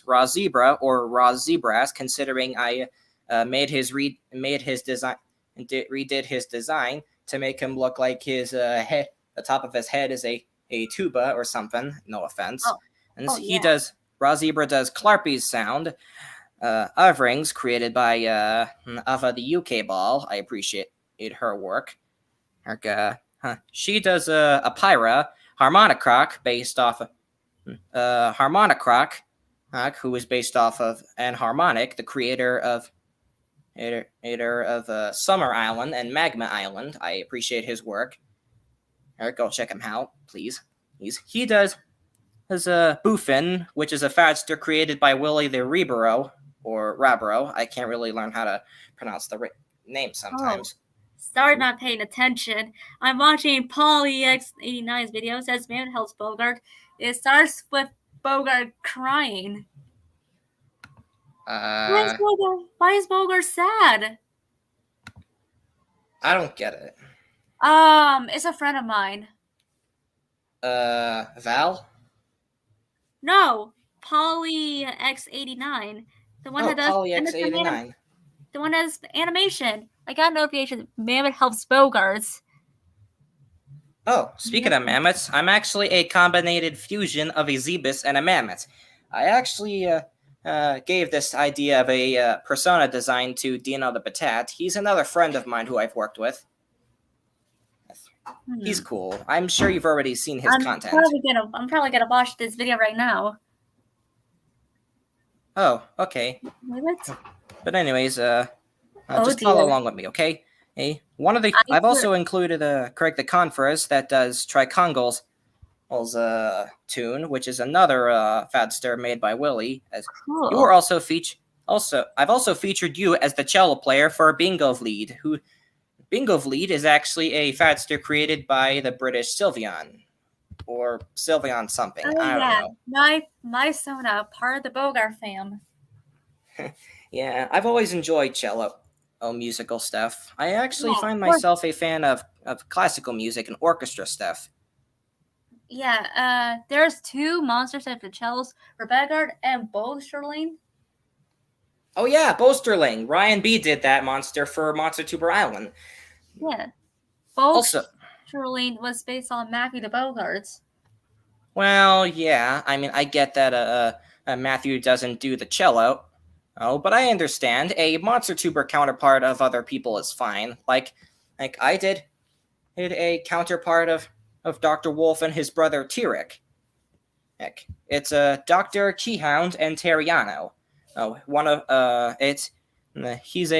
Raw Zebra, or Raw Zebras, considering I redid his design to make him look like his head, the top of his head is a tuba or something. No offense. And Raw Zebra does Clarpy's sound. Uvrings, created by Ava the UK Ball. I appreciate her work. She does a Pyra, Harmonicroc, based off of Harmonicroc, who is based off of Enharmonic, the creator of Summer Island and Magma Island. I appreciate his work. Go check him out, please. He does a Buffin, which is a Fadster created by Willie the Rebero, or Rabro. I can't really learn how to pronounce the name sometimes. Sorry, not paying attention. I'm watching PaulEX89's video. It says man helps Bogart. It starts with Bogart crying. Why is Bogart sad? I don't get it. It's a friend of mine. Val? No, PaulEX89. The one that does PaulEX89. The one that does animation. I got a notification Mammoth helps Bogarts. Oh, speaking of mammoths, I'm actually a combinated fusion of a zebus and a mammoth. I actually gave this idea of a persona design to Dino the Batat. He's another friend of mine who I've worked with. He's cool. I'm sure you've already seen his content. I'm probably gonna watch this video right now. Oh, okay. What? But anyways, just follow along with me, okay? Hey, I've also included Craig the Conference that does Tricongle's tune, which is another Fadster made by Willie. Cool. You were also I've also featured you as the cello player for Bingo Vlied, who Bingo Vlied is actually a Fadster created by the British Sylveon. Or Sylveon something. I don't know. My Sona, part of the Bogart fam. Yeah, I've always enjoyed cello musical stuff. I actually find myself a fan of classical music and orchestra stuff. Yeah, there's two monsters at the cellos, Rebegart and Bosterling. Oh yeah, Bosterling. Ryan B did that monster for Monster Tuber Island. Yeah. Bosterling was based on Matthew the Bogarts. Well, yeah. I mean, I get that Matthew doesn't do the cello. Oh, but I understand. A Monster Tuber counterpart of other people is fine. Like I did a counterpart of Dr. Wolf and his brother Tyrek. Heck, it's Dr. Keyhound and Terriano. Oh, he's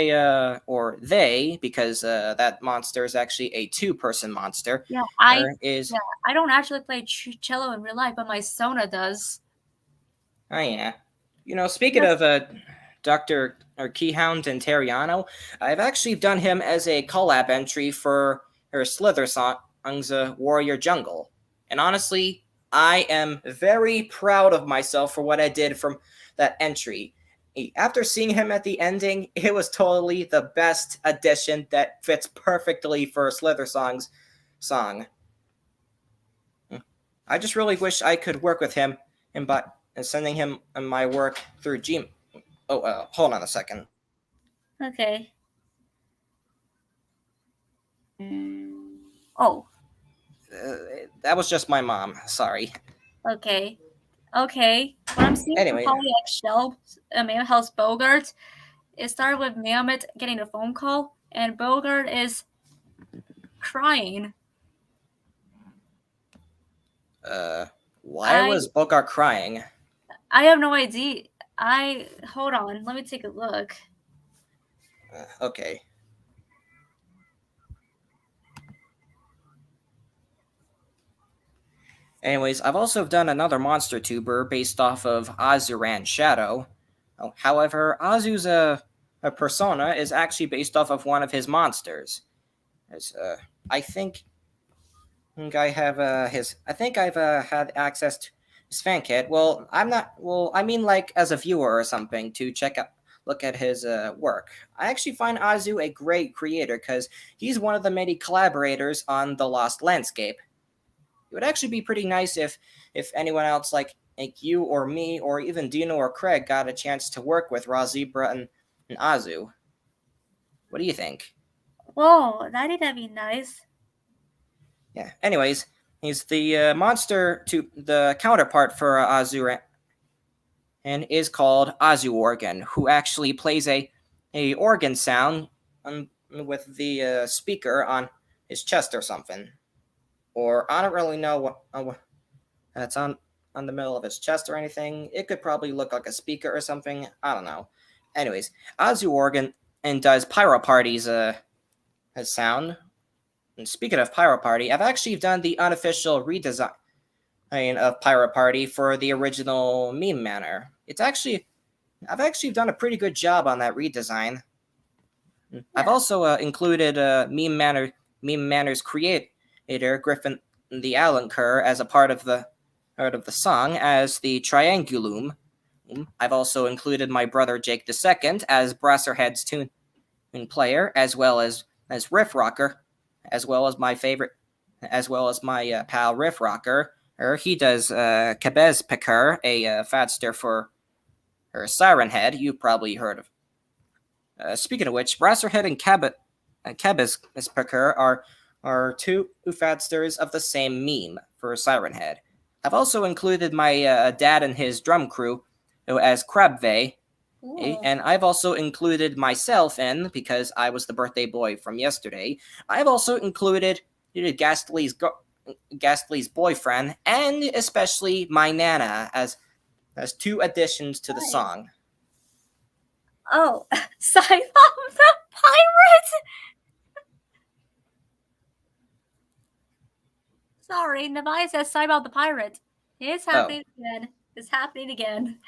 or they, because that monster is actually a two-person monster. Yeah, I don't actually play cello in real life, but my Sona does. Oh yeah. Speaking of Dr. Keyhound and Terriano, I've actually done him as a collab entry for her Slither Songs Warrior Jungle. And honestly, I am very proud of myself for what I did from that entry. After seeing him at the ending, it was totally the best addition that fits perfectly for Slither Song's song. I just really wish I could work with him and sending him my work through Gmail. Oh, hold on a second. Okay. Oh. That was just my mom. Sorry. Okay. What I'm seeing from Poly Mammoth House Bogart, it started with Mammoth getting a phone call, and Bogart is crying. Why was Bogart crying? I have no idea. Hold on. Let me take a look. Okay. Anyways, I've also done another monster tuber based off of Azuran Shadow. However, Azu's persona is actually based off of one of his monsters. I think I've had access to his fan kit. Well, I mean like as a viewer or something to look at his work. I actually find Azu a great creator because he's one of the many collaborators on The Lost Landscape. It would actually be pretty nice if anyone else like you or me or even Dino or Craig got a chance to work with Raw Zebra and Azu. What do you think? Whoa, that'd be nice. Yeah. Anyways, he's the the counterpart for Azu, and is called Azu Organ, who actually plays a organ sound with the speaker on his chest or something. Or I don't really know what that's on the middle of his chest or anything. It could probably look like a speaker or something. I don't know. Anyways, Azu Organ and does Pyro Party's sound. And speaking of Pyro Party, I've actually done the unofficial redesign of Pyro Party for the original Meme Manor. I've actually done a pretty good job on that redesign. Yeah. I've also included Meme Manor's creator Griffin the Allen Kerr as a part of the song as the Triangulum. I've also included my brother Jake II as Brasserhead's tune player, as well as Riff Rocker, as well as my pal Riff Rocker. He does Cabez Picker, a Fadster for Siren Head. You've probably heard of. Speaking of which, Brasserhead and Kebispaker are two ufadsters of the same meme for Siren Head. I've also included my dad and his drum crew as Krabve, Ooh. and I've also included myself in, because I was the birthday boy from yesterday, I've also included Ghastly's boyfriend, and especially my Nana as two additions to the Nice. song. Oh, Simon the Pirate! Sorry, Navai says Simon the Pirate. It's happening again. It's happening again.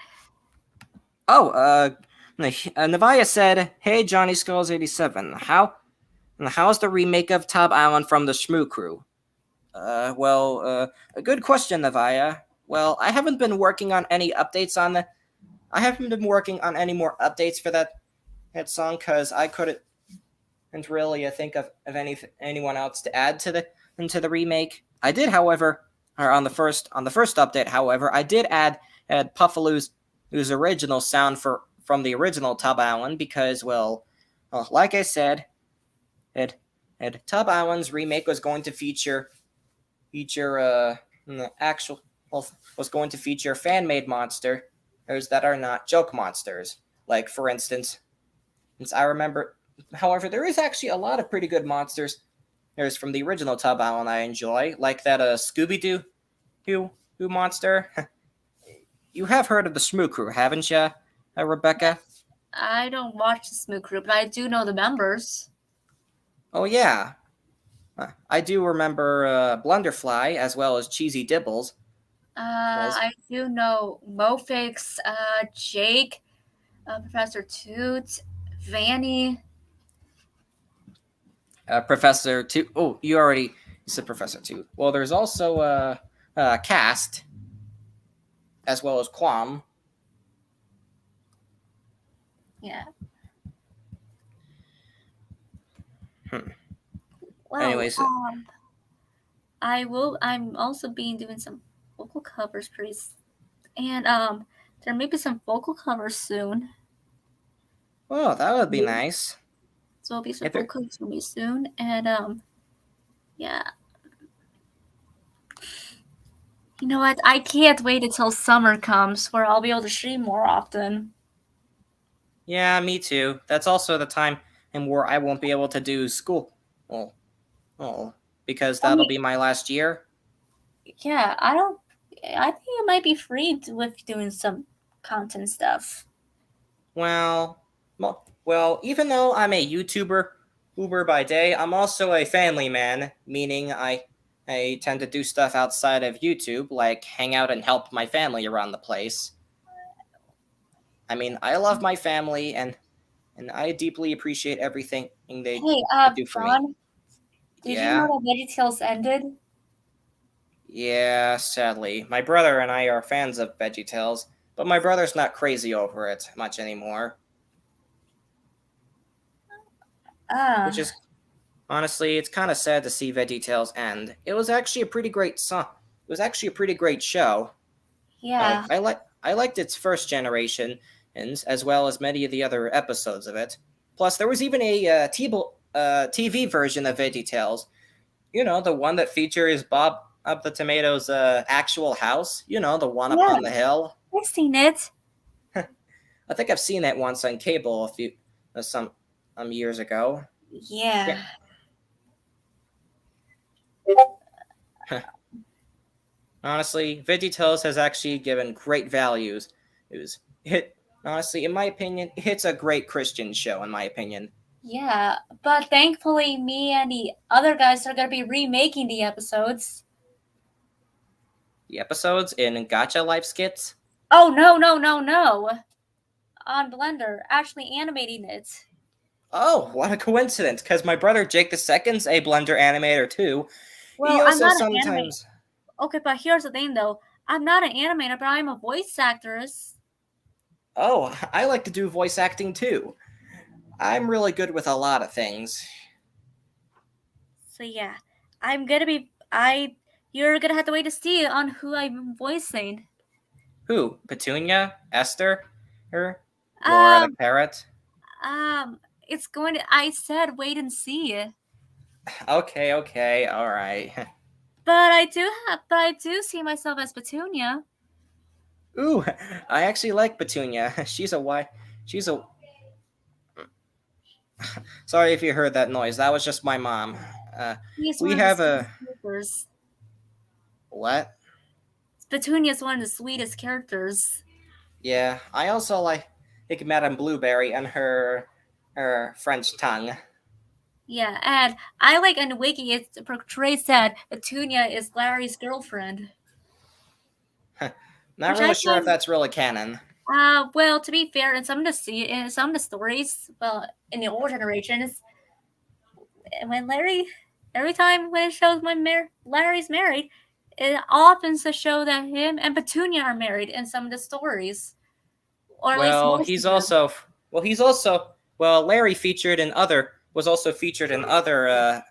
Oh, Navaya said, "Hey, Johnny Skulls 87. How's the remake of Top Island from the Shmoo Crew?" A good question, Navaya. Well, I haven't been working on any updates on the. I haven't been working on any more updates for that song because I couldn't really think of anyone else to add to the remake. I did, however, or on the first update, however, I did add Puffaloo's original sound from the original Tub Island because, like I said, Tub Island's remake was going to feature actual was going to feature fan-made monsters that are not joke monsters. Like, for instance, since I remember, however, there is actually a lot of pretty good monsters. There's from the original Tub Island I enjoy, like that Scooby-Doo who monster. You have heard of the Shmoo Crew, haven't you, Rebecca? I don't watch the Smoo Crew, but I do know the members. Oh, yeah. I do remember Blunderfly as well as Cheesy Dibbles. I do know Mofix, Jake, Professor Toot, Vanny. Professor Toot. Oh, you already said Professor Toot. Well, there's also Cast as well as Quam. Yeah. Well, anyways, I'm also doing some vocal covers and there may be some vocal covers soon. Oh, that would be nice. So there'll be some vocal covers for me soon, and yeah. You know what? I can't wait until summer comes where I'll be able to stream more often. Yeah, me too. That's also the time where I won't be able to do school. Because that'll be my last year. Yeah, I think it might be free with doing some content stuff. Well, even though I'm a YouTuber by day, I'm also a family man, meaning I tend to do stuff outside of YouTube, like hang out and help my family around the place. I mean, I love my family, and I deeply appreciate everything they do for me. Did you know that VeggieTales ended? Yeah, sadly. My brother and I are fans of VeggieTales, but my brother's not crazy over it much anymore. Which is, honestly, it's kind of sad to see VeggieTales end. It was actually a pretty great song. It was actually a pretty great show. Yeah. I liked its first generation, as well as many of the other episodes of it. Plus, there was even a TV version of VeggieTales. You know, the one that features Bob Up the Tomato's actual house. You know, the one up on the hill. I've seen it. I think I've seen it once on cable some years ago. Yeah. Honestly, VeggieTales has actually given great values. Honestly, in my opinion, it's a great Christian show, in my opinion. Yeah, but thankfully, me and the other guys are going to be remaking the episodes. The episodes in Gacha Life Skits? Oh, no. On Blender, actually animating it. Oh, what a coincidence, because my brother Jake II's a Blender animator too. Well, he also sometimes... Okay, but here's the thing though. I'm not an animator, but I'm a voice actress. Oh, I like to do voice acting too. I'm really good with a lot of things. So yeah, you're gonna have to wait to see on who I'm voicing. Who? Petunia? Esther? Laura the parrot? it's going to. I said wait and see. Okay, all right. But I do see myself as Petunia. Ooh, I actually like Petunia. She's a why. She's a. Sorry if you heard that noise. That was just my mom. He's We one of the have a sweetest characters. what? Petunia is one of the sweetest characters. Yeah, I also like Madame Blueberry and her French tongue. Yeah, and I like in the wiki it portrays that Petunia is Larry's girlfriend. Not Which I really sure if find that's really canon. well, to be fair, in some of the stories, well, in the old generations, when every time when it shows when Larry's married, it often to show that him and Petunia are married in some of the stories, or at least Well, most he's of them. also Larry featured in other was also featured in other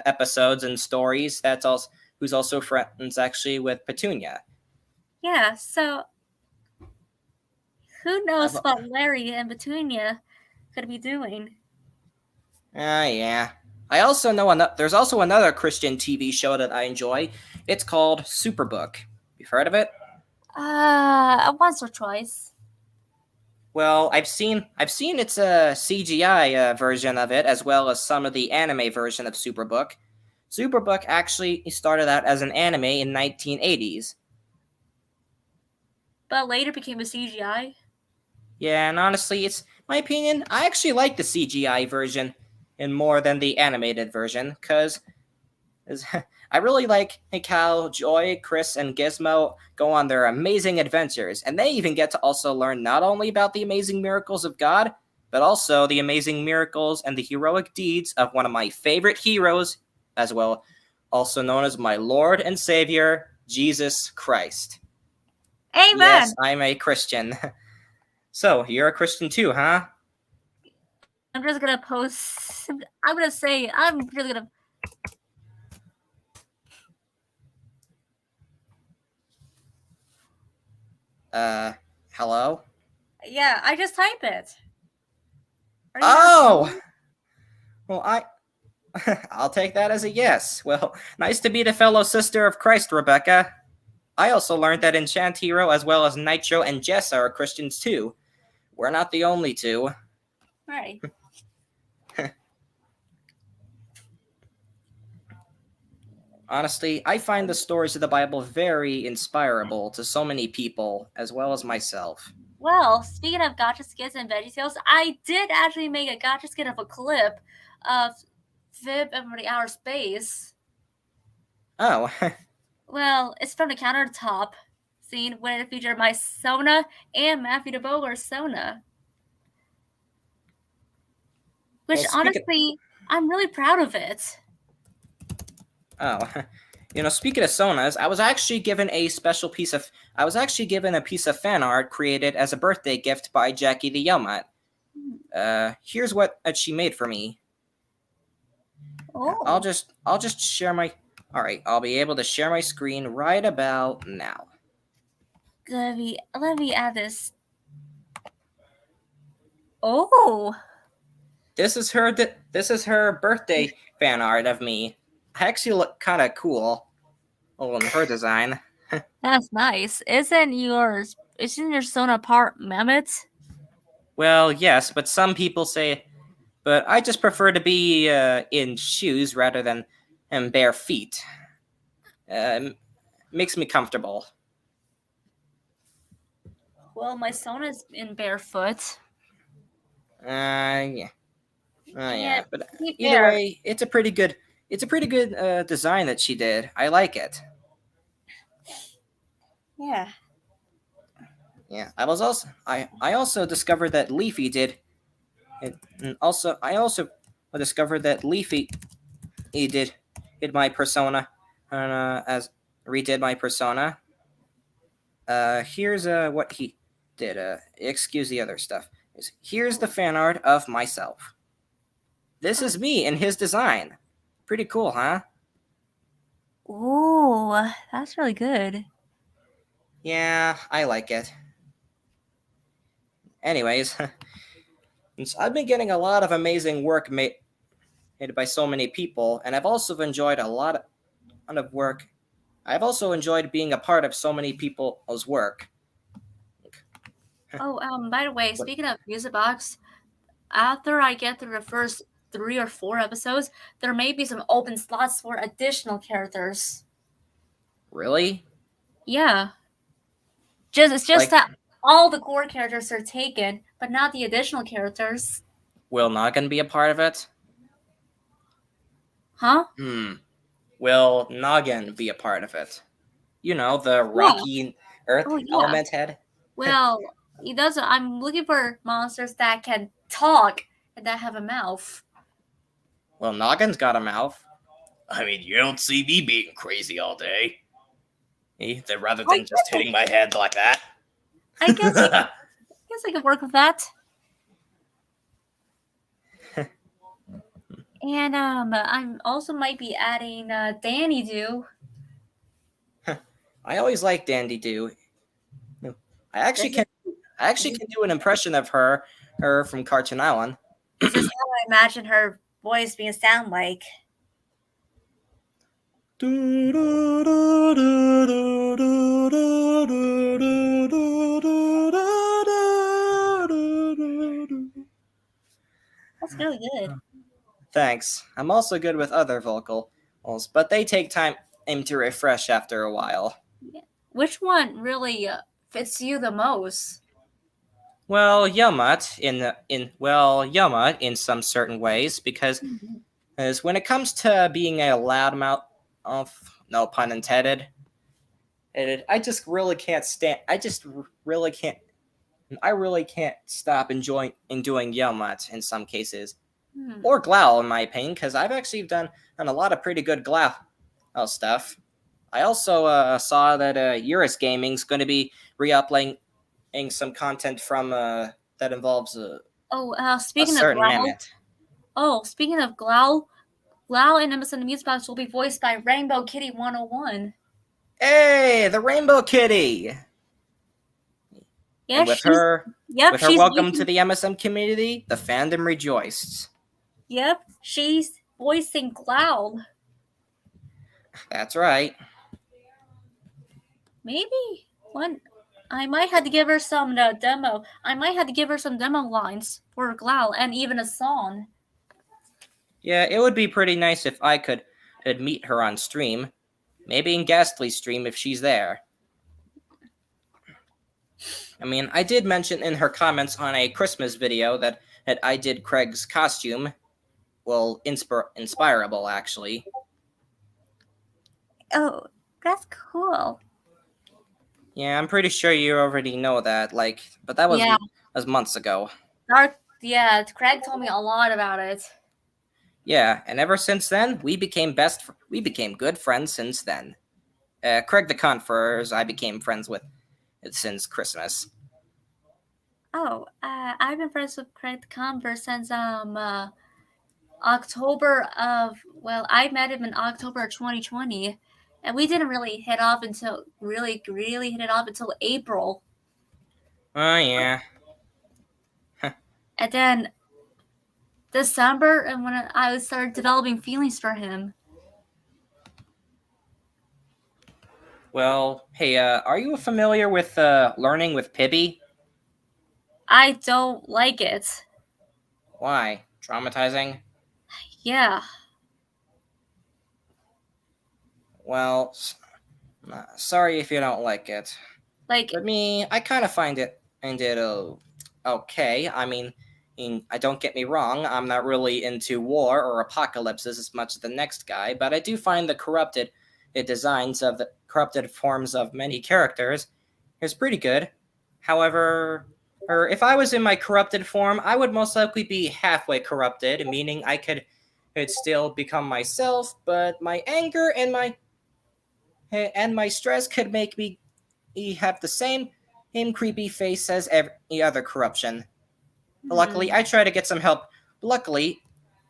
episodes and stories. That's also who's also friends actually with Petunia. Yeah, so who knows I've, what Larry and Petunia could be doing? yeah. I also know there's also another Christian TV show that I enjoy. It's called Superbook. You've heard of it? Once or twice. Well, I've seen its CGI version of it as well as some of the anime version of Superbook. Superbook actually started out as an anime in 1980s. But later became a CGI. Yeah, and honestly, it's my opinion. I actually like the CGI version and more than the animated version because I really like how Joy, Chris, and Gizmo go on their amazing adventures, and they even get to also learn not only about the amazing miracles of God, but also the amazing miracles and the heroic deeds of one of my favorite heroes, as well, also known as my Lord and Savior, Jesus Christ. Yes, Amen. I'm a Christian. So, you're a Christian too, huh? I'm just gonna post. I'm gonna say. I'm really gonna. Uh, hello? Yeah, I just type it. Are you not Oh! seeing? Well, I'll take that as a yes. Well, nice to meet a fellow sister of Christ, Rebecca. I also learned that Enchant Hero as well as Nitro and Jess are Christians too. We're not the only two. Right. Honestly, I find the stories of the Bible very inspirable to so many people, as well as myself. Well, speaking of gotcha skits and veggie tales, I did actually make a gotcha skit of a clip of Fib over the outer space. Oh, Well, it's from the countertop scene where it featured my Sona and Matthew DeBoer's Sona. Which well, honestly, I'm really proud of it. oh, speaking of Sonas, I was actually given a piece of fan art created as a birthday gift by Jackie the Yelmat. Here's what she made for me. Oh, I'll just share my. All right, I'll be able to share my screen right about now. let me add this. Oh, This is her birthday fan art of me. I actually look kind of cool. Oh, in her design. that's nice. Isn't your Sona part mammoth? Well, yes, but some people say, but I just prefer to be in shoes rather than in bare feet. Makes me comfortable. Well, my Sona's in barefoot. Yeah. And Yeah, but to be either fair, way, it's a pretty good design that she did. I like it. yeah. Yeah, I also discovered that Leafy did, and also I also discovered that Leafy he did my persona, as redid my persona. Here's what he did. Excuse the other stuff. Here's the fan art of myself. This is me in his design. Pretty cool, huh? Ooh, that's really good. Yeah, I like it. Anyways, I've been getting a lot of amazing work made by so many people, and I've also enjoyed a lot of work. I've also enjoyed being a part of so many people's work. Oh, by the way, But speaking of music box, after I get through the first 3 or 4 episodes, there may be some open slots for additional characters. really? Yeah, it's just Like, that all the core characters are taken, but not the additional characters. will Noggin be a part of it? Huh? Will Noggin be a part of it? You know, the Yeah. rocky earth Oh, yeah. element head? Well, he does. I'm looking for monsters that can talk and that have a mouth. Well, Noggin's got a mouth. I mean, you don't see me being crazy all day. Rather than just hitting my head like that. I guess I could work with that. And I'm also might be adding Danny Do. I always like Dandy Do. I actually can do an impression of her from Cartoon Island. This is how I imagine her voice being sound like. That's really good. Thanks. I'm also good with other vocals, but they take time to refresh after a while. Which one really fits you the most? Well, Yamat Yama in some certain ways because as when it comes to being a loudmouth, no pun intended, I just really can't stand. Really can't. I really can't stop enjoying doing Yamat in some cases, or Glow in my opinion, because I've actually done a lot of pretty good Glow stuff. I also saw that Eurus Gaming's going to be re-uploading some content from that involves a speaking of certain Glow. mammoth. Oh, speaking of Glow, Glow and Emerson the Music Box will be voiced by Rainbow Kitty 101. Hey, the Rainbow Kitty! Yeah, and with her welcome voicing, to the MSM community, the fandom rejoiced. Yep, she's voicing Cloud. That's right. Maybe one. I might have to give her some demo. I might have to give her some demo lines for Glow and even a song. Yeah, it would be pretty nice if I could meet her on stream. Maybe in Ghastly's stream if she's there. I mean, I did mention in her comments on a Christmas video that I did Craig's costume. Well, inspirable, actually. Oh, that's cool. Yeah, I'm pretty sure you already know that. But that was months ago. Craig told me a lot about it. Yeah, and ever since then, we became good friends since then. Craig the Confers, I became friends with since Christmas. Oh, I've been friends with Craig the Converse since October of, I met him in October of 2020, and we didn't really hit off until really hit it off until April. Oh yeah. And then December, and when I started developing feelings for him. Well, hey, are you familiar with learning with Pibby? I don't like it. Why? Traumatizing? Yeah. Well, sorry if you don't like it. But me, I kind of find it okay. I mean, don't get me wrong, I'm not really into war or apocalypses as much as the next guy, but I do find the corrupted designs of the corrupted forms of many characters is pretty good. However, if I was in my corrupted form, I would most likely be halfway corrupted, meaning I could still become myself, but my anger and my stress could make me have the same creepy face as every other corruption. Luckily, I try to get some help. Luckily,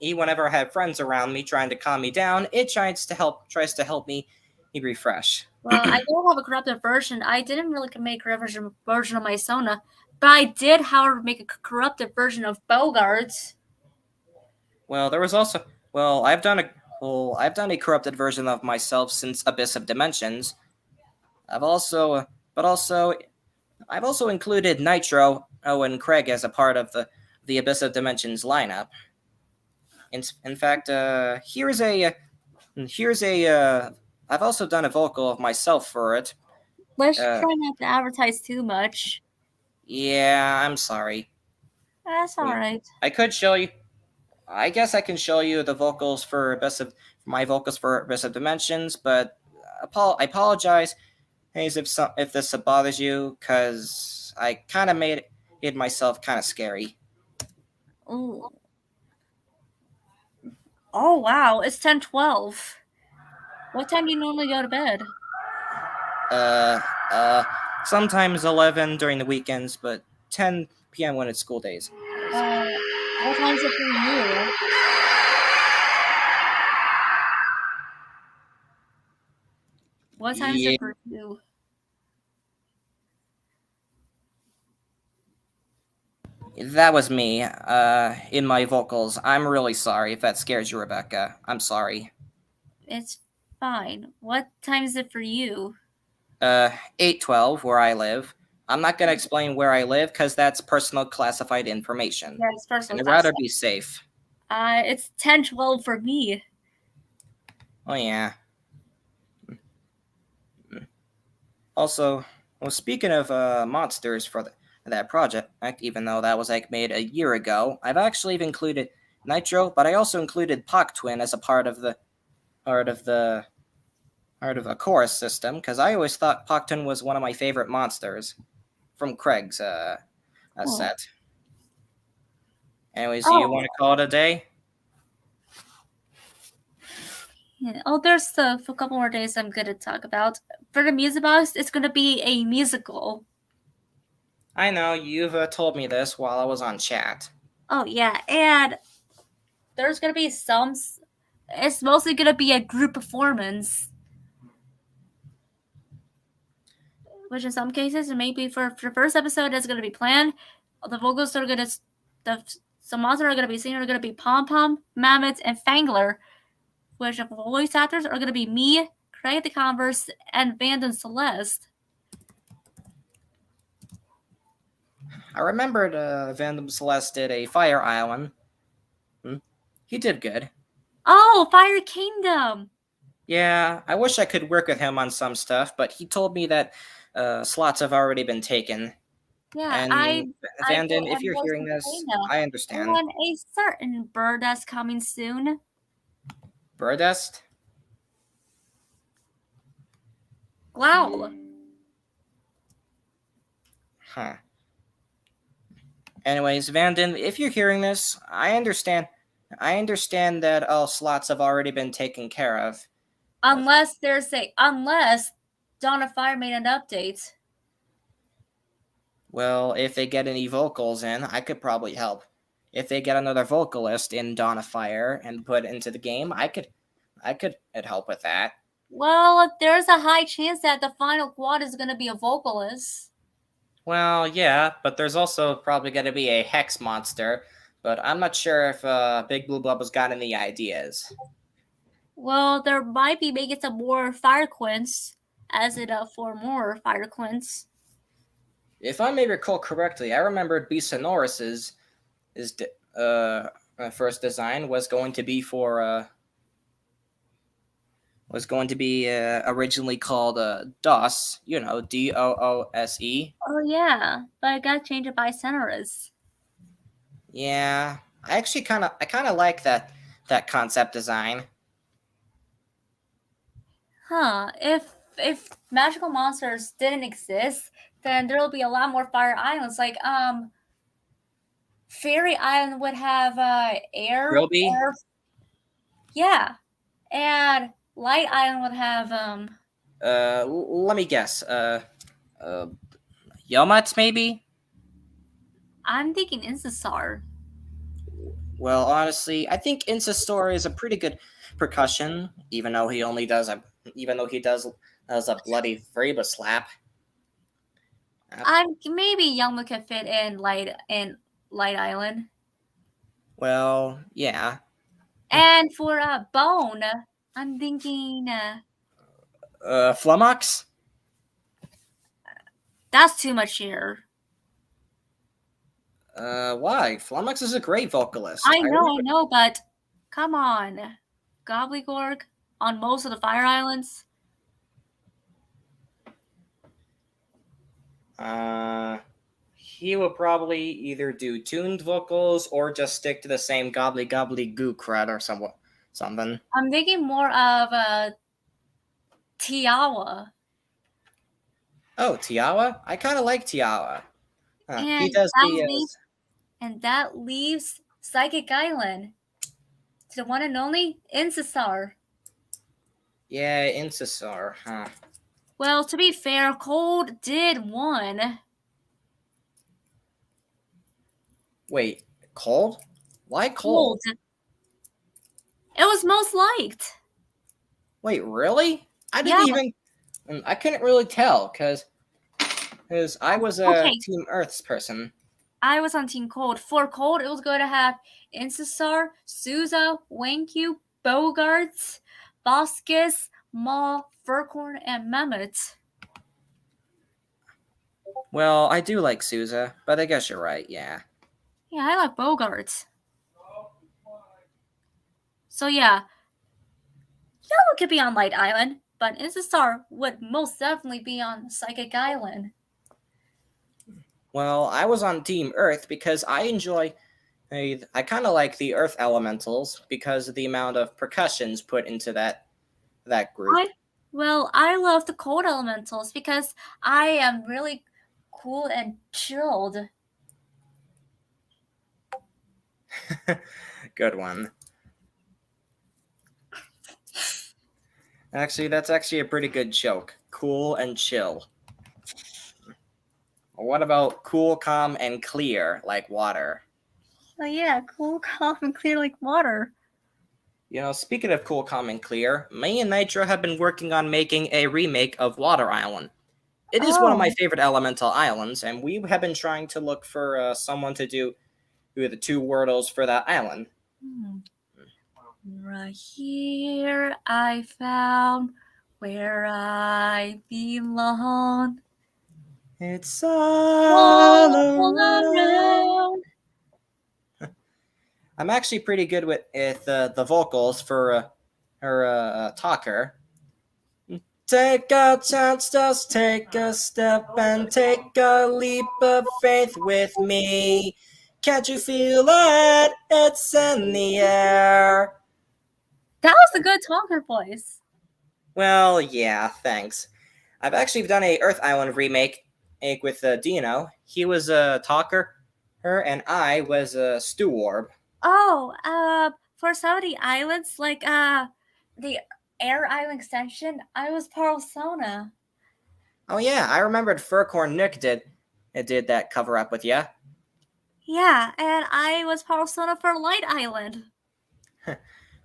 whenever I have friends around me trying to calm me down, it tries to help me refresh. Well, I don't have a corrupted version. I didn't really make a corrupted version of my Sona, but I did, however, make a corrupted version of Bogart. Well, there was also I've done a corrupted version of myself since Abyss of Dimensions. I've also but also I've also included Nitro, and Craig as a part of the Abyss of Dimensions lineup. In fact, here's a I've also done a vocal of myself for it. Let's Uh, try not to advertise too much. yeah, I'm sorry. That's I mean, alright. I could show you. I guess I can show you the vocals for my vocals for Best of Dimensions, but I apologize if this bothers you, because I kind of made it myself kind of scary. Ooh. Oh wow, it's 10:12. What time do you normally go to bed? Uh, Sometimes 11 during the weekends, but 10 p.m. when it's school days. What time is it for you? What time is Yeah, it for you? that was me. In my vocals. I'm really sorry if that scares you, Rebecca. I'm sorry. It's fine. What time is it for you? 812 where I live. I'm not gonna explain where I live because that's personal classified information, Yeah, it's and personal I'd class. rather be safe. It's 10:12 for me. Oh yeah. Also, well, speaking of monsters for that project, even though that was made a year ago, I've actually included Nitro, but I also included Pock Twin as a part of the part of a chorus system because I always thought Pock Twin was one of my favorite monsters from Craig's Oh. set. Anyways, you Oh. want to call it a day? Yeah. Oh, there's a couple more days I'm going to talk about. For the music box, it's going to be a musical. I know you've told me this while I was on chat. Oh yeah, and there's going to be some. It's mostly going to be a group performance, which in some cases, maybe for the first episode, is going to be planned. The vocals are going to some monsters are going to be singing are going to be Pom Pom, Mammoth, and Fangler, which the voice actors are going to be me, Craig the Converse, and Vanden Celeste. I remembered Vandom Celeste did a Fire Island. He did good. Oh, Fire Kingdom! Yeah, I wish I could work with him on some stuff, but he told me that slots have already been taken. Yeah, And Vanden, if I'm you're going hearing to say this, now. I understand. And a certain bird that's coming soon. Birdest? Growl. Huh. Anyways, Vanden, if you're hearing this, I understand. I understand that all slots have already been taken care of. Unless Dawn of Fire made an update. Well, if they get any vocals in, I could probably help. If they get another vocalist in Dawn of Fire and put into the game, I could help with that. Well, there's a high chance that the final quad is going to be a vocalist. Well, yeah, but there's also probably going to be a Hex monster, but I'm not sure if Big Blue Bubba's got any ideas. Well, there might be making some more Fire Quints, as it for more Fire Quints. If I may recall correctly, I remembered Bisanoris's first design was going to be for originally called DOS, DOOSE. Oh yeah, but I got to change it by Centeris. Yeah, I actually kind of like that concept design. Huh? If magical monsters didn't exist, then there will be a lot more fire islands. Like Fairy Island would have air. Trilby? Yeah, and Light Island would have Let me guess. Yomats maybe? I'm thinking Insasar. Well, honestly, I think Insastor is a pretty good percussion, even though he does a bloody Vreba slap. Maybe Youngmu can fit in Light Island. Well, yeah. And for Bone, I'm thinking Flummox? that's too much here. Why? Flummox is a great vocalist. I know, but come on. Gobbledygork on most of the Fire Islands. He will probably either do tuned vocals or just stick to the same gobbly gobbly goo crud or something. I'm thinking more of Tiawa. Oh, Tiawa? I kind of like Tiawa. He And does that leaves Psychic Island to the one and only Incesar. Yeah, Incesar, huh? Well, to be fair, Cold did won. Wait, Cold? Why Cold? It was most liked. Wait, really? I couldn't really tell because I was a Team Earth's person. I was on Team Cold. For Cold, it was going to have Incesar, Souza, Wankyu, Bogarts, Boscus, Maw, Furcorn, and Mammoth. Well, I do like Souza, but I guess you're right, yeah. Yeah, I like Bogarts. So yeah, Yellow could be on Light Island, but Incesar would most definitely be on Psychic Island. Well, I was on Team Earth because I kind of like the Earth Elementals because of the amount of percussions put into that group. I love the Cold Elementals because I am really cool and chilled. Good one. Actually, that's actually a pretty good joke. Cool and chill. What about cool, calm, and clear like water? Oh yeah, cool, calm, and clear like water. You know, speaking of cool, calm, and clear, me and Nitro have been working on making a remake of Water Island. It is one of my favorite elemental islands, and we have been trying to look for someone to do the 2 wordles for that island. Right here I found where I belong. It's all around. I'm actually pretty good with the vocals for her talker. Take a chance, just take a step and take a leap of faith with me. Can't you feel it? It's in the air. That was a good talker voice. Well, yeah, thanks. I've actually done a Earth Island remake with Dino. He was a talker, and I was a Stewarb. Oh, for some of the islands, like the Air Island extension, I was Persona. Oh yeah, I remembered Furcorn Nick did that cover up with ya. Yeah, and I was Persona for Light Island.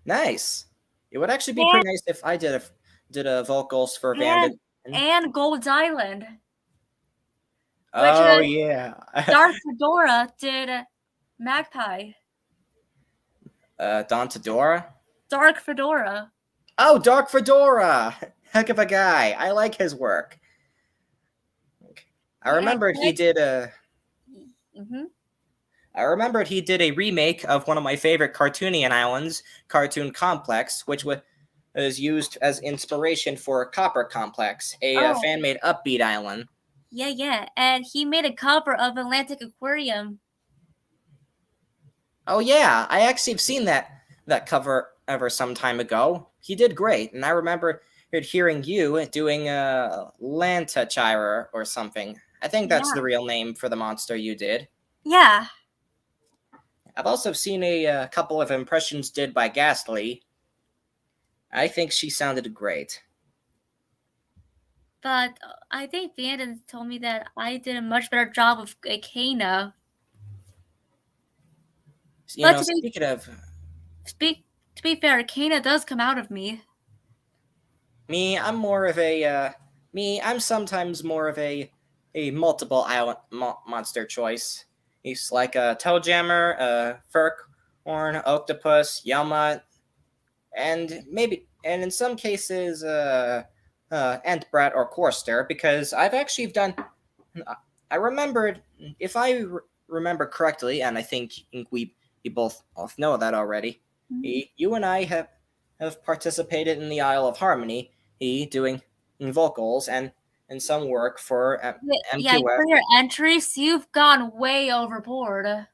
Nice. It would actually be pretty nice if I did a vocals for Vanda and Gold Island. Oh yeah. Dark Fedora did Magpie. Don Tedora? Dark Fedora. Oh, Dark Fedora! Heck of a guy. I like his work. I remembered he did a. I remembered he did a remake of one of my favorite Cartoonian islands, Cartoon Complex, which was used as inspiration for Copper Complex, a fan-made upbeat island. Yeah, and he made a cover of Atlantic Aquarium. Oh yeah, I actually have seen that cover ever some time ago. He did great, and I remember hearing you doing Lantachira or something. I think that's the real name for the monster you did. Yeah. I've also seen a couple of impressions did by Ghastly. I think she sounded great. But I think Vanda told me that I did a much better job of Kana. Speaking of... To be fair, Kana does come out of me. I'm more of a... I'm sometimes more of a a multiple island monster choice. He's like a Tailgammer, a Furkhorn, Octopus, Yelmut, and in some cases, Entbrat or Corster, because I've actually done. I remembered, if I remember correctly, and I think we both know that already. You and I have participated in the Isle of Harmony, doing vocals and some work for Yeah, MQF. for your entries, you've gone way overboard.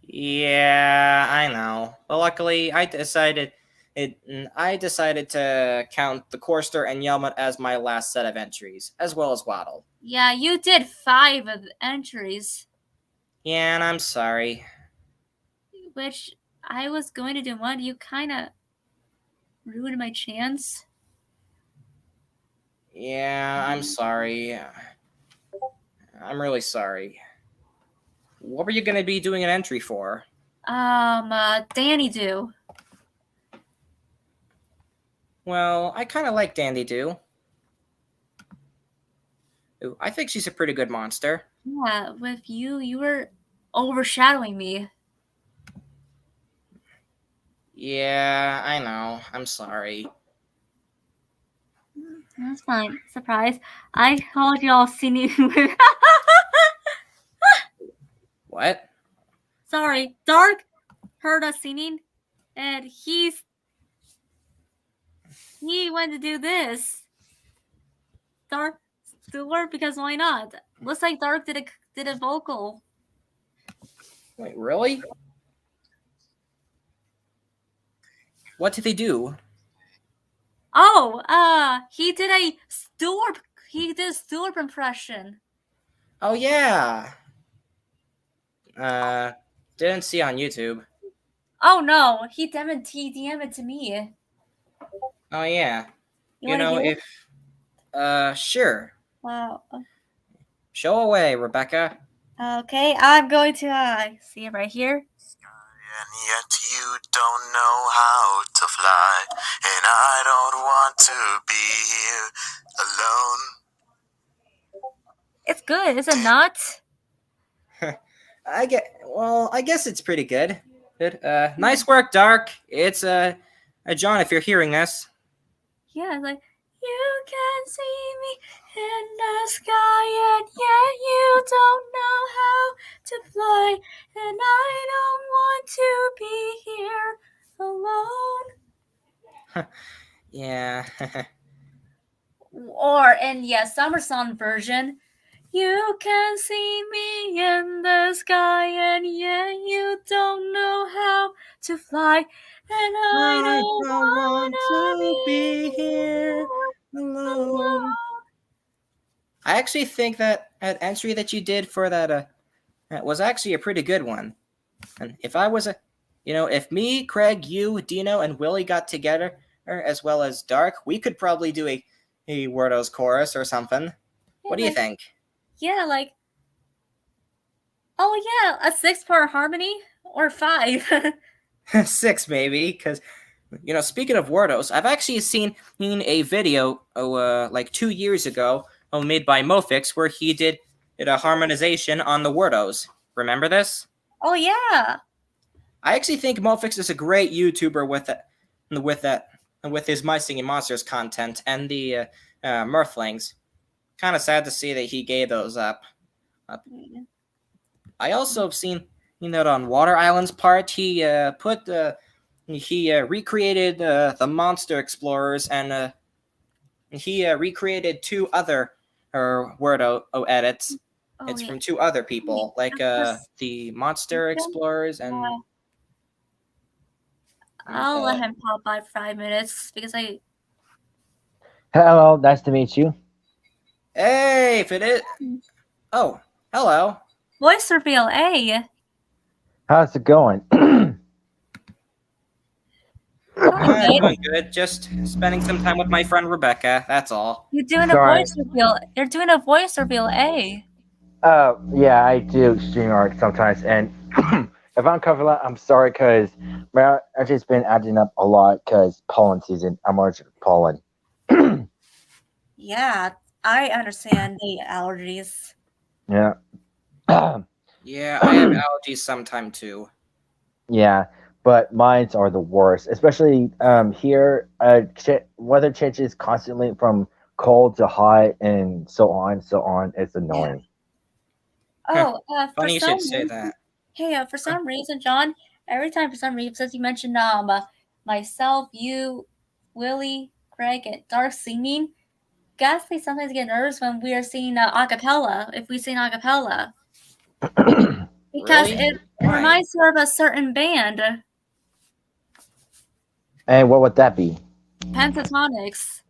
Yeah, I know. But luckily, I decided to count the Corster and Yelmut as my last set of entries, as well as Waddle. Yeah, you did 5 of the entries. Yeah, and I'm sorry. Which I was going to do one. You kind of ruined my chance. Yeah, I'm sorry. I'm really sorry. What were you going to be doing an entry for? Danny Do. Well, I kind of like Dandy Do. Ooh, I think she's a pretty good monster. Yeah, with you were overshadowing me. Yeah, I know. I'm sorry. That's fine. Surprise. I told y'all seen you. What? Sorry. Dark heard us singing, and he went to do this. Dark Stewart, because why not? Looks like Dark did a vocal. Wait, really? What did they do? Oh, he did a Stewart. He did a Stewart impression. Oh yeah. Didn't see on YouTube. Oh no, he DM'd it to me. Oh yeah. You know if sure. Wow. Show away, Rebecca. Okay, I'm going to see it right here. And yet you don't know how to fly, and I don't want to be here alone. It's good, is it not? I guess it's pretty good. Good. Nice work, Dark. It's John, if you're hearing this. Yeah, it's like, you can see me in the sky, and yet you don't know how to fly, and I don't want to be here alone. Yeah. Or in Summer Song version, you can see me in the sky, and yet you don't know how to fly, and I don't want to be here alone. I actually think that entry that you did for that was actually a pretty good one. And if I was if me, Craig, you, Dino, and Willie got together, as well as Dark, we could probably do a Wordos chorus or something. Yeah, what do you think? Yeah, like, oh yeah, a 6-part harmony or 5. 6 maybe, because speaking of Wordos, I've actually seen a video like 2 years ago made by Mofix where he did a harmonization on the Wordos. Remember this? Oh yeah. I actually think Mofix is a great YouTuber with his My Singing Monsters content and the Mirthlings. Kind of sad to see that he gave those up. I also have seen on Water Island's part he recreated the Monster Explorers, and he recreated 2 other Wordo edits. It's from 2 other people, like the Monster Explorers and. I'll let him pop by 5 minutes because I. Hello, nice to meet you. Hey, if it is. Oh, hello. Voice reveal, hey. How's it going? Doing good. Just spending some time with my friend Rebecca. That's all. You're doing a voice reveal. You're doing a voice reveal, hey. Yeah, I do stream art sometimes, and if I'm covering that, I'm sorry because my allergy's been acting up a lot because pollen season. I'm allergic to pollen. Yeah, I understand the allergies. Yeah. Yeah, I have allergies sometime too. Yeah, but mines are the worst, especially here. Weather changes constantly from cold to hot and so on, so on. It's Yeah. annoying. Oh, for Funny you should some say reason, that. hey, for some reason, John, every time for some reason, since you mentioned myself, you, Willie, Greg, and Dark singing, Ghastly sometimes get nervous when we are singing a cappella. If we sing a cappella, because Really? it Why? reminds her of a certain band, And what would that be? Pentatonics.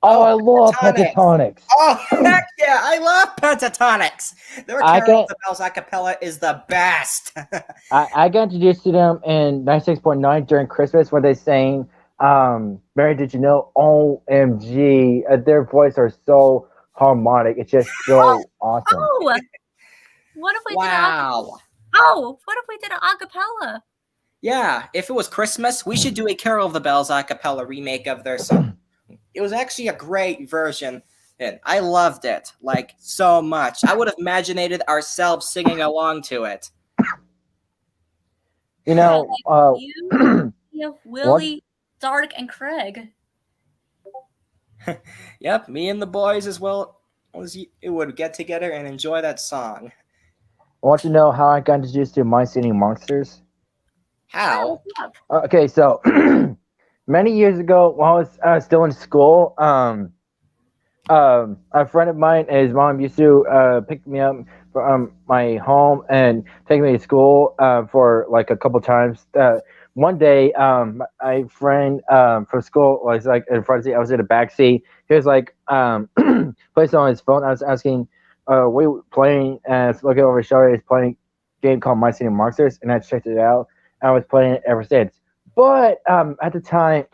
Oh, Oh, I love pentatonics. pentatonics. Oh, heck yeah, I love pentatonics. Their I Carol of get the Bells a cappella is the best. I got introduced to them in 96.9 during Christmas where they sang Mary Did You Know? OMG. Their voice are so harmonic. It's just so awesome. Oh, what if we did a Wow. Oh, what if we did an acapella? Yeah, if it was Christmas, we should do a Carol of the Bells a cappella remake of their song. It was actually a great version, and I loved it like so much. I would have imaginated ourselves singing along to it. You Yeah, know, like you, what Willie, Dark, and Craig. Yep, me and the boys as well as it would get together and enjoy that song. I want you to know how I got introduced to My City Monsters. Yeah, How? what's up? Okay, so many years ago, while I was still in school, a friend of mine, his mom used to pick me up from my home and take me to school for like a couple times. One day, my friend from school was like in front seat. I was in the back seat. He was like placed on his phone. I was asking, "What are you playing?" And I was looking over his shoulder. He's playing a game called My City Monsters, and I checked it out. I was playing it ever since. But at the time.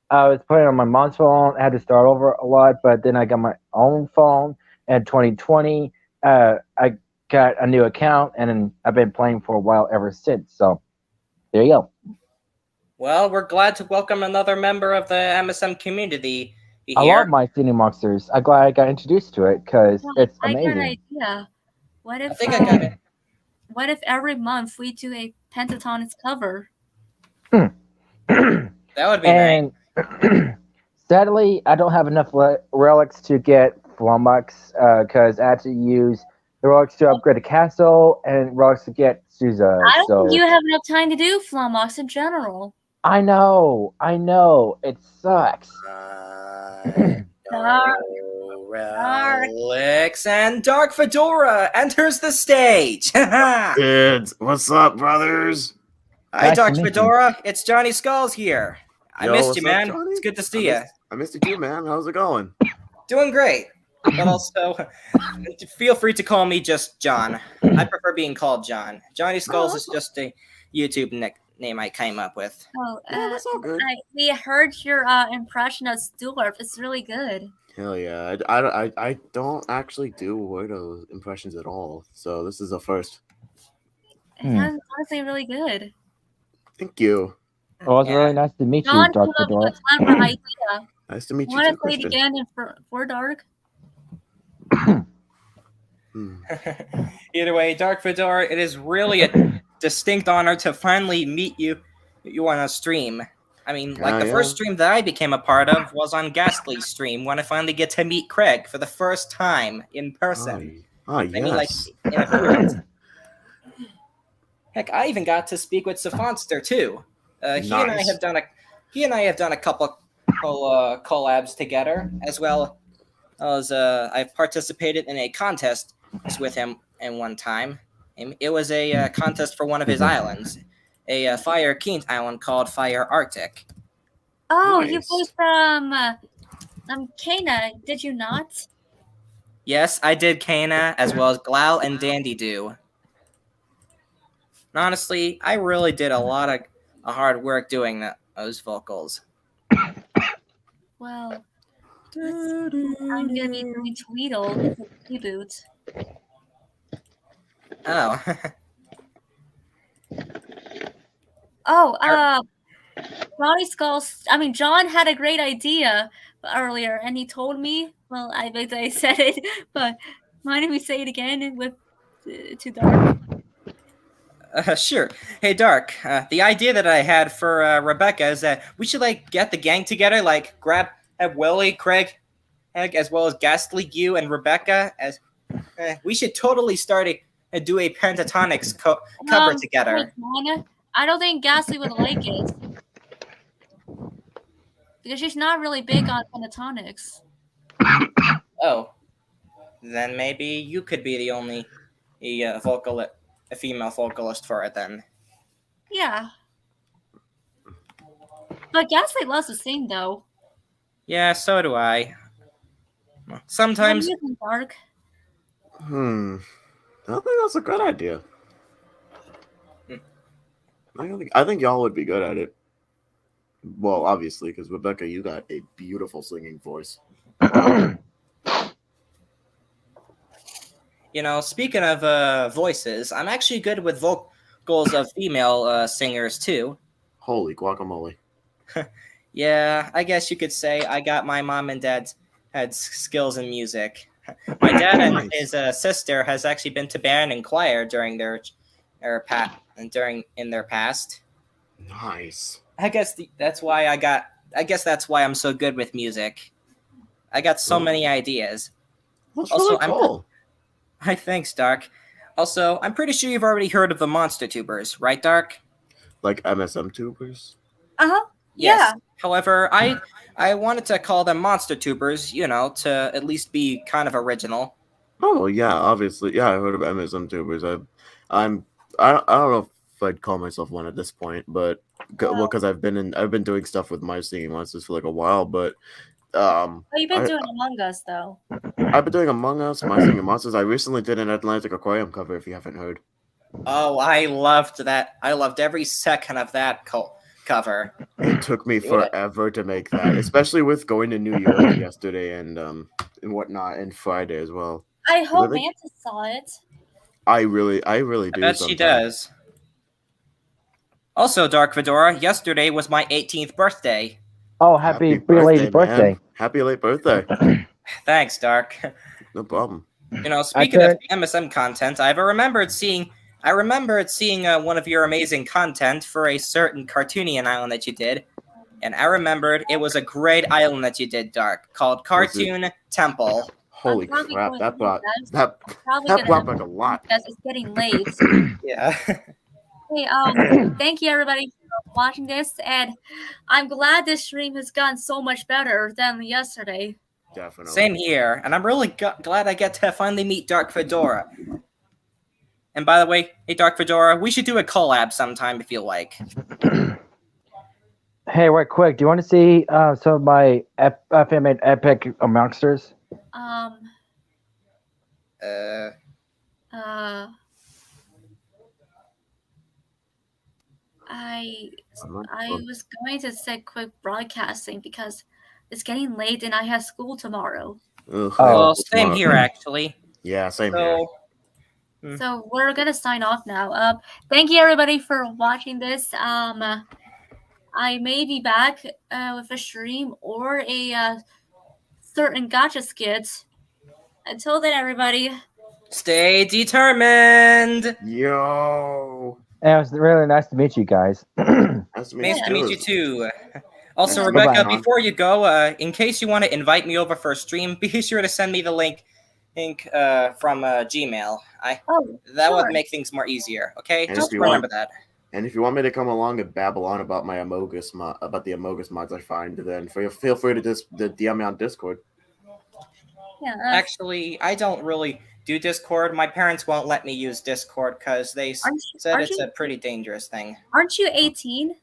I was playing on my mom's phone. I had to start over a lot, but then I got my own phone in 2020. I got a new account, and then I've been playing for a while ever since. So there you go. Well, we're glad to welcome another member of the MSM community I love here. my Cine Monsters. I'm glad I got introduced to it because Yeah, it's I got an amazing. idea. What I if think I got it. what if every month we do a Pentatonics cover? That would be nice. And sadly, I don't have enough relics to get Flumbox because I had to use the relics to upgrade the castle and relics to get Souza. I don't think So you have enough time to do Flumbox in general. I know, it sucks. Dark, dark. Relics and Dark Fedora enters the stage. Hi, Kids, what's up, brothers? Nice to Dark meet you. Fedora. It's Johnny Skulls here. I Yo, missed what's you, up, man. Johnny? It's good to see you. I missed you too, man. How's it going? Doing great. But also, feel free to call me just John. I prefer being called John. Johnny Skulls is just a YouTube nickname I came up with. Oh, Yeah, that's all good. we heard your impression of Stuart. It's really good. Hell yeah. I don't actually do Weirdo impressions at all, so this is a first. It sounds honestly really good. Thank you. Well, it's Yeah. really nice to meet you, John Dark came up Fedora. with a clever idea. Nice to meet you Want too, to say it Christian. again for Dark? Either way, Dark Fedora, it is really a distinct honor to finally meet you on a stream. I mean, like the first stream that I became a part of was on Ghastly's stream when I finally get to meet Craig for the first time in person. Oh, I mean, like yes. in appearance. Heck, I even got to speak with Safonster too. He and I have done a couple collabs together, as well as I've participated in a contest with him in one time. It was a contest for one of his islands, a Fire Keen island called Fire Arctic. Oh, you Nice. played Kana, did you not? Yes, I did Kana, as well as Glau and Dandy do. And honestly, I really did a lot of hard work doing those vocals. Well, I'm gonna be doing Tweedle. It's a reboot. Oh. Oh, Johnny Skulls. I mean, John had a great idea earlier, and he told me. Well, I bet I said it, but mind if we say it again with to Dark? Sure. Hey, Dark. The idea that I had for Rebecca is that we should like get the gang together, like have Willie, Craig, Egg, as well as Ghastly, you, and Rebecca. As we should totally start do a pentatonics cover together. Wait, I don't think Ghastly would like it because she's not really big on pentatonics. Oh, then maybe you could be the only a female vocalist for it then. Yeah, but Ghastly loves to sing though. Yeah, so do I. Sometimes. What do you think, Dark? I think that's a good idea. I think y'all would be good at it. Well, obviously, because Rebecca, you got a beautiful singing voice. You know, speaking of voices, I'm actually good with vocals of female singers too. Holy guacamole. Yeah, I guess you could say I got my mom and dad's had skills in music. My dad and his sister has actually been to band and choir during their in their past. Nice. I guess that's why that's why I'm so good with music. I got so many ideas. That's Also, really cool. Hi, thanks, Dark. Also, I'm pretty sure you've already heard of the Monster Tubers, right, Dark? Like MSM tubers? Uh-huh. Yes. Yeah. However, I wanted to call them Monster Tubers, you know, to at least be kind of original. Oh yeah, obviously. Yeah, I heard of MSM tubers. I don't know if I'd call myself one at this point, but because I've been doing stuff with my singing monsters for like a while, but You've been doing Among Us though. I've been doing Among Us, my singing monsters. I recently did an Atlantic Aquarium cover. If you haven't heard. Oh, I loved that. I loved every second of that cover. It took me forever to make that, especially with going to New York yesterday and whatnot, and Friday as well. I hope Mantis saw it. I really do. I bet she does. Also, Dark Fedora, yesterday was my 18th birthday. Oh, happy belated birthday. Man. Happy late birthday. Thanks, Dark. No problem. You know, speaking of MSM content, I remembered seeing one of your amazing content for a certain cartoonian island that you did. And I remembered it was a great island that you did, Dark, called Cartoon Temple. Holy crap, that brought back a lot. Because it's getting late. Yeah. Hey, thank you everybody for watching this, and I'm glad this stream has gone so much better than yesterday. Definitely. Same here, and I'm really glad I get to finally meet Dark Fedora. And by the way, hey Dark Fedora, we should do a collab sometime if you like. Hey, right quick, do you want to see some of my FMA epic monsters? I was going to say quick broadcasting because it's getting late and I have school tomorrow. Well, same here actually. Yeah, same here. So we're gonna sign off now. Thank you everybody for watching this. I may be back with a stream or a certain gotcha skit. Until then, everybody, stay determined. Yo. It was really nice to meet you guys. Nice to meet you too. Also, Rebecca, before you go, in case you want to invite me over for a stream, be sure to send me the link from Gmail. That would make things more easier. Okay, just remember that. And if you want me to come along and babble on about my about the Amogus mods I find, then feel free to just DM me on Discord. Yeah. Actually, I don't really do Discord. My parents won't let me use Discord because they said it's a pretty dangerous thing. Aren't you 18?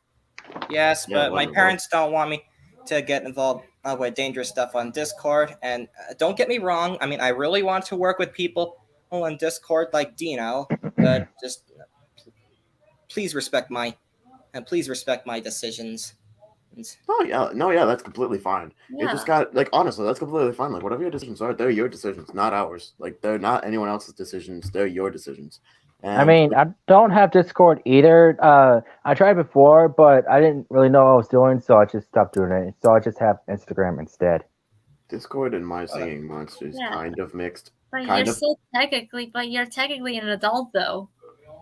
Yes, but my parents don't want me to get involved with dangerous stuff on Discord. And don't get me wrong. I mean, I really want to work with people on Discord like Dino, but just please respect my decisions. No, yeah, that's completely fine. Yeah. It just got honestly, that's completely fine. Whatever your decisions are, they're your decisions, not ours. They're not anyone else's decisions. They're your decisions. I And mean, I don't have Discord either. I tried before, but I didn't really know what I was doing, so I just stopped doing it. So I just have Instagram instead. Discord and My Singing Monsters Yeah. kind of mixed. But Kind you're of. still technically an adult though.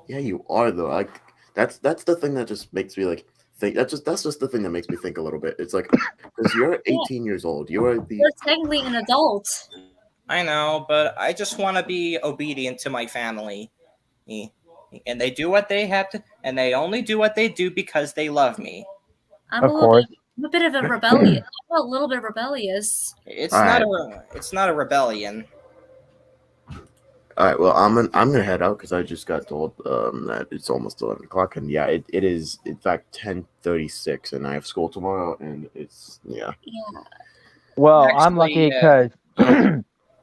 Yeah, you are though. Like that's the thing that just makes me like think. That's just the thing that makes me think a little bit. It's like because you're 18 years old. You're the You're technically an adult. I know, but I just want to be obedient to my family. And they do what they have to, and they only do what they do because they love me. I'm Of a little course. I'm a bit of a rebellious. I'm a little bit rebellious. It's All not right. it's not a rebellion. All right. Well, I'm gonna head out because I just got told that it's almost 11 o'clock, and yeah, it is in fact 10:36, and I have school tomorrow, and it's yeah. Yeah. Well, Actually, I'm lucky because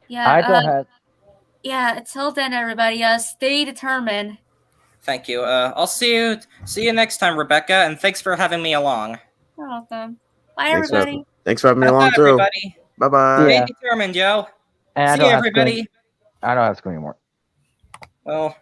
Yeah. I don't have. Yeah. Until then, everybody, stay determined. Thank you. I'll see you next time, Rebecca, and thanks for having me along. You're welcome. Bye, Thanks everybody. Thanks for having me Bye, along too. everybody. Bye bye. Stay Yeah. determined, yo. And I See don't you, have school. everybody. I don't have school anymore. Well,